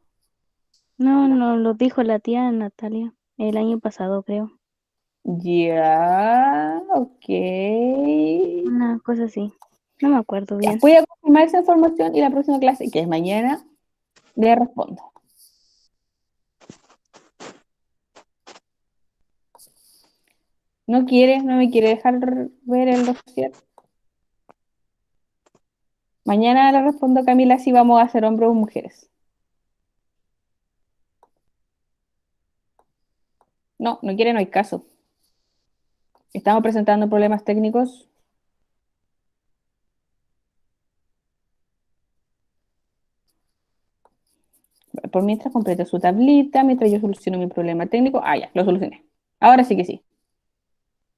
No, lo dijo la tía Natalia el año pasado, creo. Ya, ok. Una cosa así. No me acuerdo Ya, bien. voy a confirmar esa información y la próxima clase, que es mañana, le respondo. No me quiere dejar ver el dossier. Mañana le respondo a Camila si vamos a ser hombres o mujeres. No, no quiere, no hay caso. Estamos presentando problemas técnicos. Por mientras complete su tablita, mientras yo soluciono mi problema técnico. Ah, ya, lo solucioné. Ahora sí que sí.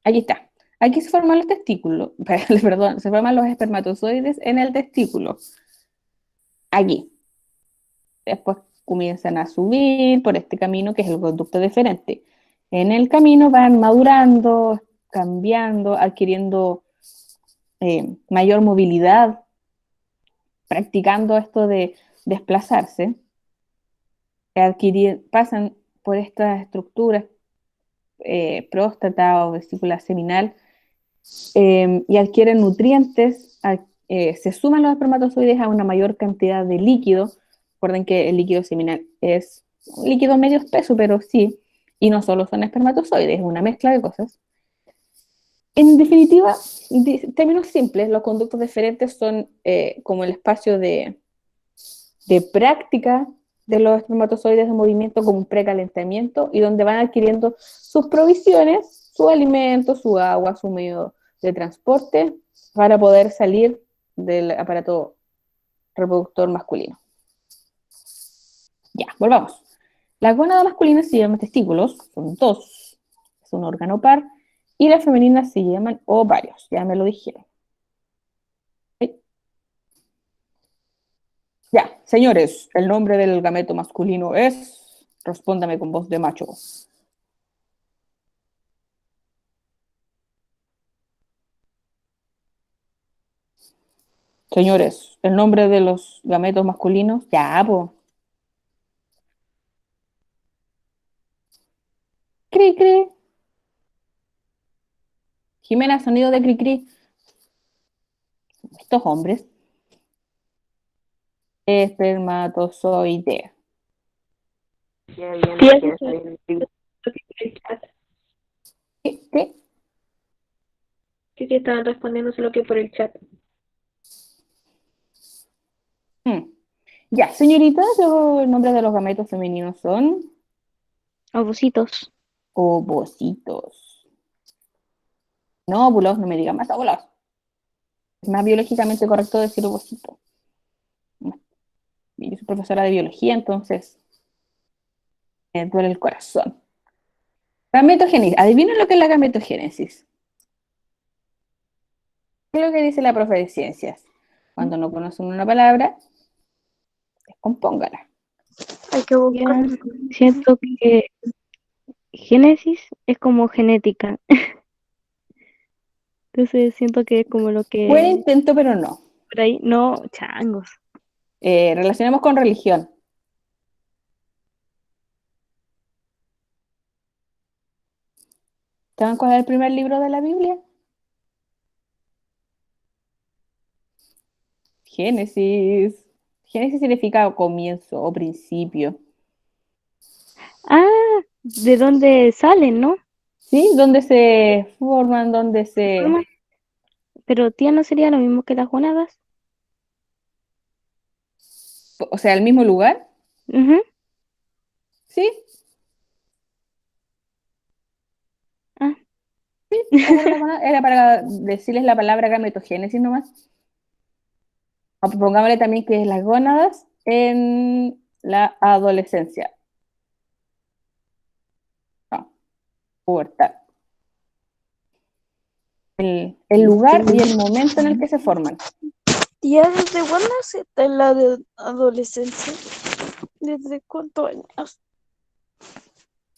Aquí está. Aquí se forman los testículos, perdón, se forman los espermatozoides en el testículo. Aquí. Después comienzan a subir por este camino que es el conducto deferente. En el camino van madurando, cambiando, adquiriendo mayor movilidad, practicando esto de desplazarse, pasan por estas estructuras, próstata o vesícula seminal, y adquieren nutrientes, se suman los espermatozoides a una mayor cantidad de líquido. Recuerden que el líquido seminal es un líquido medio espeso, pero sí, y no solo son espermatozoides, es una mezcla de cosas. En definitiva, en términos simples, los conductos deferentes son como el espacio de práctica de los espermatozoides de movimiento como un precalentamiento y donde van adquiriendo sus provisiones, su alimento, su agua, su medio de transporte para poder salir del aparato reproductor masculino. Ya, volvamos. Las gónadas masculinas se llaman testículos, son dos, es un órgano par, y las femeninas se llaman ovarios, ya me lo dijeron. Ya, señores, el nombre del gameto masculino es, respóndame con voz de macho. Señores, el nombre de los gametos masculinos, ya, po. Cri, cri. Jimena, sonido de cri, cri. Estos hombres. Espermatozoide. Ya bien, Sí, no eso quiere sí, salir. lo que por el chat. ¿Qué? Sí, estaban respondiéndose lo que por el chat. Hmm. Ya, señoritas, el nombre de los gametos femeninos son Ovocitos. ovocitos. No, óvulos, no me digan más óvulos. Es más biológicamente correcto decir ovocito. Yo soy profesora de biología, entonces me duele el corazón. Gametogénesis. Adivinen lo que es la gametogénesis. ¿Qué es lo que dice la profe de ciencias? Cuando no conocen una palabra, descompóngala. Hay que buscar. Ya siento que génesis es como genética. Entonces siento que es como lo Buen que intento, pero no. por ahí, no, changos. Relacionemos con religión. ¿Saben cuál es el primer libro de la Biblia? Génesis. Génesis significa comienzo o principio. Ah, ¿de dónde salen, no? ¿Sí? Donde se forman, donde se... Forma. Pero tía, ¿no sería lo mismo que las gonadas? O sea, el mismo lugar, Ujú. ¿sí? Ah, Ocurre la gonadas. Era para decirles la palabra gametogénesis nomás. O pongámosle también que es las gónadas en la adolescencia. No, pubertad. El lugar y el momento en el que se forman. ¿Ya desde cuándo se está en la de adolescencia? ¿Desde cuántos años?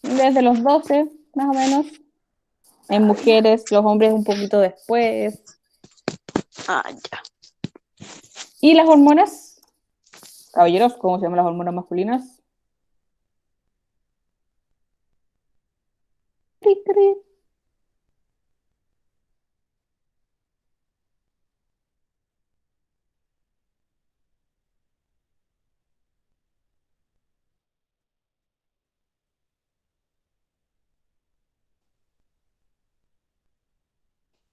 Desde los 12, más o menos. En mujeres, los hombres un poquito después. Ah, ya. ¿Y las hormonas? Caballeros, ¿cómo se llaman las hormonas masculinas? Tri, tri.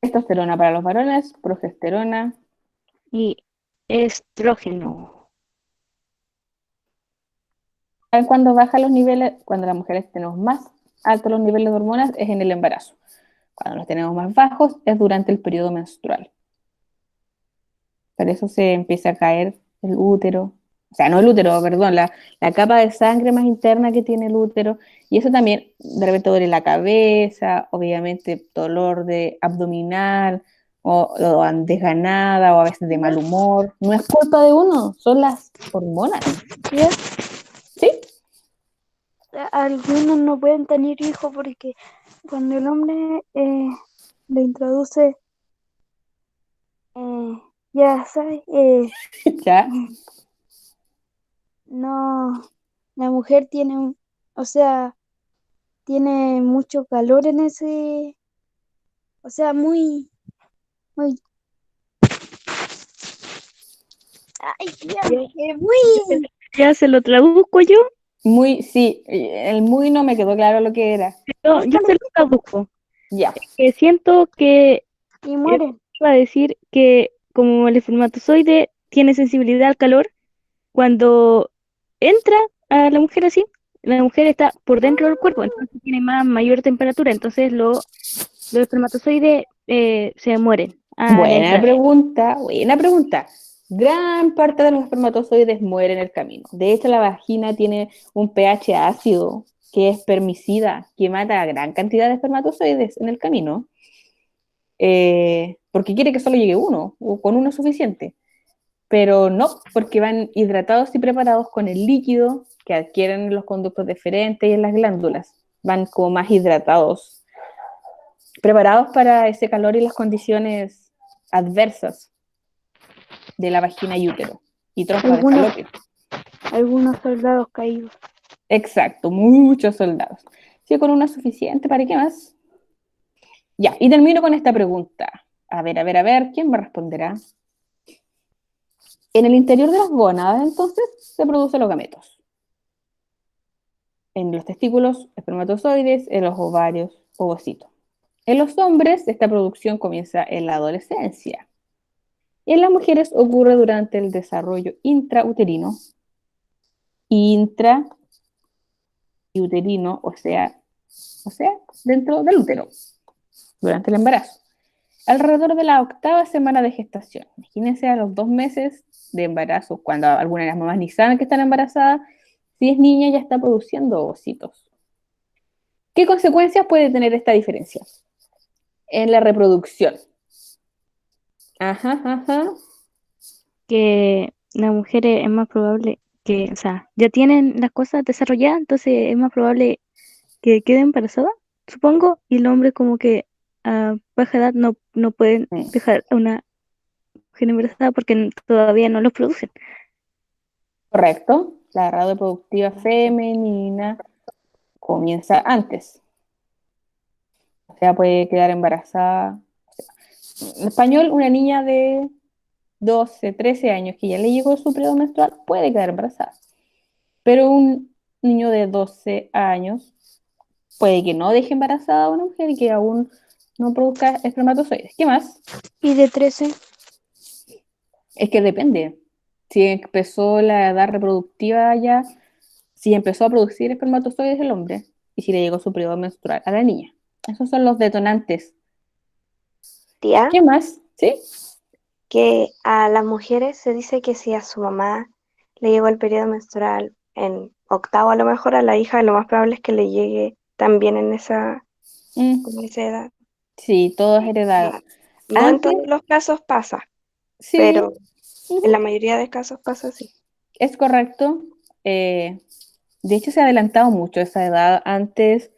Testosterona para los varones, progesterona. y estrógeno. ¿Saben cuándo bajan los niveles? Cuando las mujeres tenemos más altos los niveles de hormonas es en el embarazo. Cuando los tenemos más bajos es durante el periodo menstrual. Por eso se empieza a caer el útero. O sea, no el útero, perdón, la capa de sangre más interna que tiene el útero. Y eso también de repente duele la cabeza, obviamente dolor de abdominal, o desganada, o a veces de mal humor. No es culpa de uno, son las hormonas. ¿Ya? ¿Sí? Algunos no pueden tener hijos porque cuando el hombre le introduce, ya sabes, ¿Ya? no, la mujer tiene o sea, tiene mucho calor en ese, o sea, muy, ay, tía, muy, Ya se lo traduzco yo, Muy, sí, el muy no me quedó claro lo que era. yo se lo traduzco. Ya, Que siento que y mueren. iba a decir que como el espermatozoide tiene sensibilidad al calor, cuando entra a la mujer así, la mujer está por dentro del cuerpo, entonces tiene mayor temperatura, entonces los espermatozoides se mueren al buena entrar. pregunta, buena pregunta. Gran parte de los espermatozoides mueren en el camino. De hecho, la vagina tiene un pH ácido que es permicida, que mata a gran cantidad de espermatozoides en el camino, porque quiere que solo llegue uno, o con uno es suficiente. Pero no, porque van hidratados y preparados con el líquido que adquieren en los conductos deferentes y en las glándulas. Van como más hidratados, preparados para ese calor y las condiciones adversas de la vagina y útero y trompa de Algunos, falopio. algunos soldados caídos. Exacto, muchos soldados. Sí, con una suficiente, ¿para qué más? Ya, y termino con esta pregunta. A ver, ¿quién me responderá? En el interior de las gónadas, entonces, se producen los gametos. En los testículos, espermatozoides, en los ovarios, ovocitos. En los hombres, esta producción comienza en la adolescencia. Y en las mujeres ocurre durante el desarrollo intrauterino, intrauterino, o sea, dentro del útero, durante el embarazo. Alrededor de la 8ª semana de gestación. Imagínense a los 2 meses de embarazo, cuando algunas de las mamás ni saben que están embarazadas, si es niña ya está produciendo ovocitos. ¿Qué consecuencias puede tener esta diferencia? En la reproducción. Ajá, ajá. Que la mujer es más probable que, o sea, ya tienen las cosas desarrolladas, entonces es más probable que quede embarazada, supongo, y el hombre como que a baja edad no pueden dejar a una mujer embarazada porque todavía no los producen. Correcto. La edad reproductiva femenina comienza antes. O sea, puede quedar embarazada. En español, una niña de 12, 13 años que ya le llegó su periodo menstrual puede quedar embarazada. Pero un niño de 12 años puede que no deje embarazada a una mujer y que aún no produzca espermatozoides. ¿Qué más? Y de 13, Es que depende. si empezó la edad reproductiva ya, si empezó a producir espermatozoides el hombre y si le llegó su periodo menstrual a la niña. Esos son los detonantes. Tía, ¿Qué más? ¿Sí? que a las mujeres se dice que si a su mamá le llegó el periodo menstrual en octavo, a lo mejor a la hija lo más probable es que le llegue también en esa, Mm, como en esa edad. sí, todo es heredado. No, no en Antes, todos los casos pasa, sí, pero en la ujú, mayoría de casos pasa así. es correcto. Eh, de hecho, se ha adelantado mucho esa edad. Antes,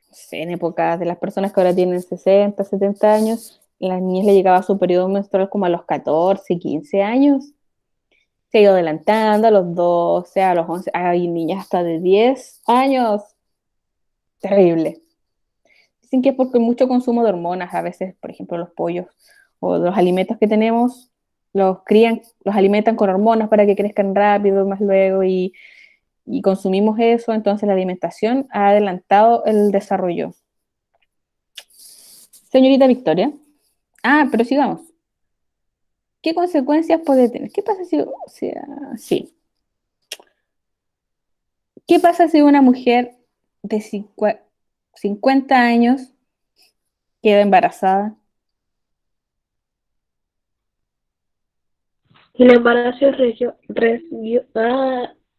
no sé, en épocas de las personas que ahora tienen 60, 70 años, las niñas le llegaba su periodo menstrual como a los 14, 15 años. Se ha ido adelantando a los 12, a los 11. Hay niñas hasta de 10 años. Terrible. Dicen que es porque mucho consumo de hormonas, a veces, por ejemplo, los pollos o los alimentos que tenemos, los crían, los alimentan con hormonas para que crezcan rápido, más luego, y consumimos eso, entonces la alimentación ha adelantado el desarrollo. Señorita Victoria. Ah, pero sigamos. ¿Qué consecuencias puede tener? ¿Qué pasa si, o sea, sí. ¿Qué pasa si una mujer de 50 años queda embarazada? Y el embarazo es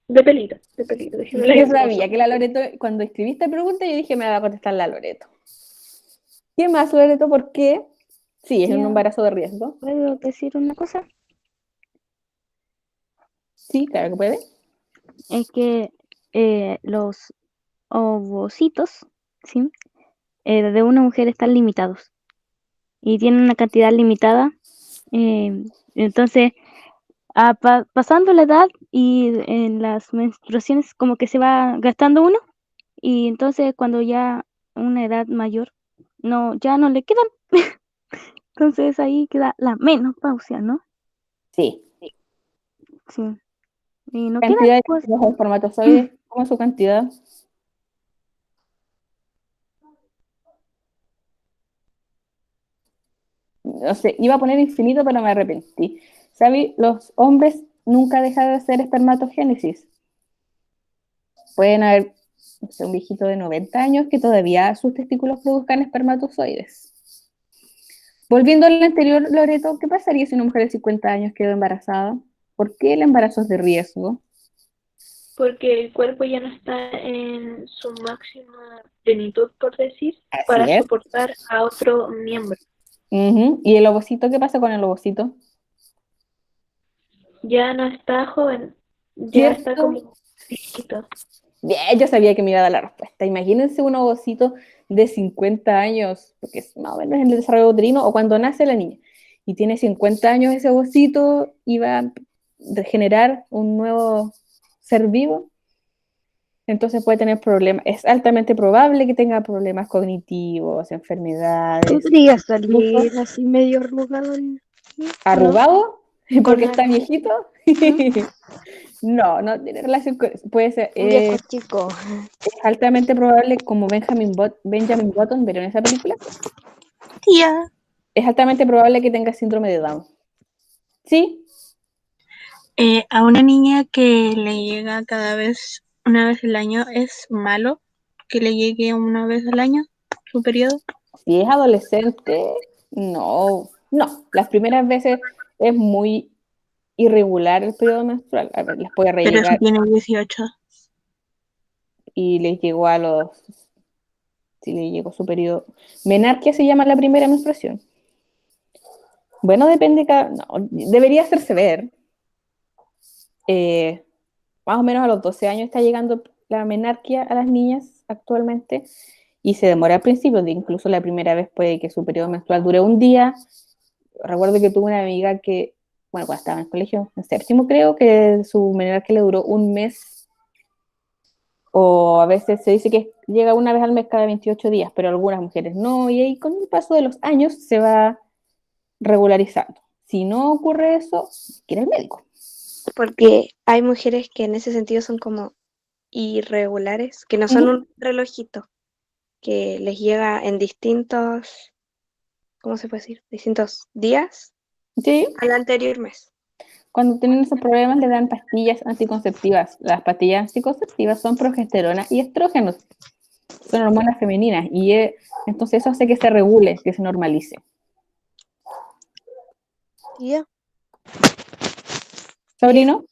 de pelito, déjeme Yo leer cómo sabía son. que la Loreto, cuando escribiste pregunta, yo dije, me va a contestar la Loreto. ¿Qué más, Loreto? ¿Por qué? Sí, es un Tía, embarazo de riesgo. ¿puedo decir una cosa? Sí, claro que puede. Es que los ovocitos, ¿sí? De una mujer están limitados y tienen una cantidad limitada. Entonces, pasando la edad y en las menstruaciones como que se va gastando uno y entonces cuando ya una edad mayor, no, ya no le quedan. Entonces ahí queda la menopausia, ¿no? Sí. Sí. Y no quedan, Cantidad de pues. los espermatozoides, ¿cómo es su cantidad? No sé, iba a poner infinito, pero me arrepentí. ¿Sabes? Los hombres nunca dejan de hacer espermatogénesis. Pueden haber, no sé, un viejito de 90 años que todavía sus testículos produzcan espermatozoides. Volviendo al anterior, Loreto, ¿qué pasaría si una mujer de 50 años quedó embarazada? ¿Por qué el embarazo es de riesgo? Porque el cuerpo ya no está en su máxima plenitud, por decir, Así para es. soportar a otro miembro. Ujú. ¿Y el ovocito? ¿Qué pasa con el ovocito? Ya no está joven, ya está ¿Cierto? como viejito. Bien, yo sabía que me iba a dar la respuesta. Imagínense un ovocito de 50 años, porque es más o menos en el desarrollo uterino, o cuando nace la niña, y tiene 50 años ese ovocito y va a generar un nuevo ser vivo, entonces puede tener problemas. Es altamente probable que tenga problemas cognitivos, enfermedades, Podría incluso salir así medio arrugado, ¿no? arrugado, Con porque está años. viejito. No, no tiene relación con eso. Puede ser, Un viejo chico. es altamente probable, como Benjamin Button, ¿vieron esa película? Tía. Es altamente probable que tenga síndrome de Down. ¿Sí? A una niña que le llega cada vez, una vez al año, ¿es malo que le llegue una vez al año su periodo? Si es adolescente, no. No, las primeras veces es muy irregular el periodo menstrual. A ver, les puede Pero eso rellegar tiene 18. y les llegó a los... Si le llegó su periodo... Menarquia se llama la primera menstruación. Bueno, depende cada... No, debería hacerse ver. Eh, Más o menos a los 12 años está llegando la menarquia a las niñas actualmente y se demora al principio, incluso la primera vez puede que su periodo menstrual dure un día. Recuerdo que tuve una amiga que, bueno, cuando estaba en el colegio, en séptimo creo, que su menarquia le duró un mes, o a veces se dice que llega una vez al mes cada 28 días, pero algunas mujeres no, y ahí con el paso de los años se va regularizando. Si no ocurre eso, quiere el médico. Porque hay mujeres que en ese sentido son como irregulares, que no son Ujú. un relojito, que les llega en distintos, ¿cómo se puede decir? Distintos días Sí, al anterior mes. Cuando tienen esos problemas le dan pastillas anticonceptivas. Las pastillas anticonceptivas son progesterona y estrógenos. Son hormonas femeninas y entonces eso hace que se regule, que se normalice. Ya. ¿Sobrino?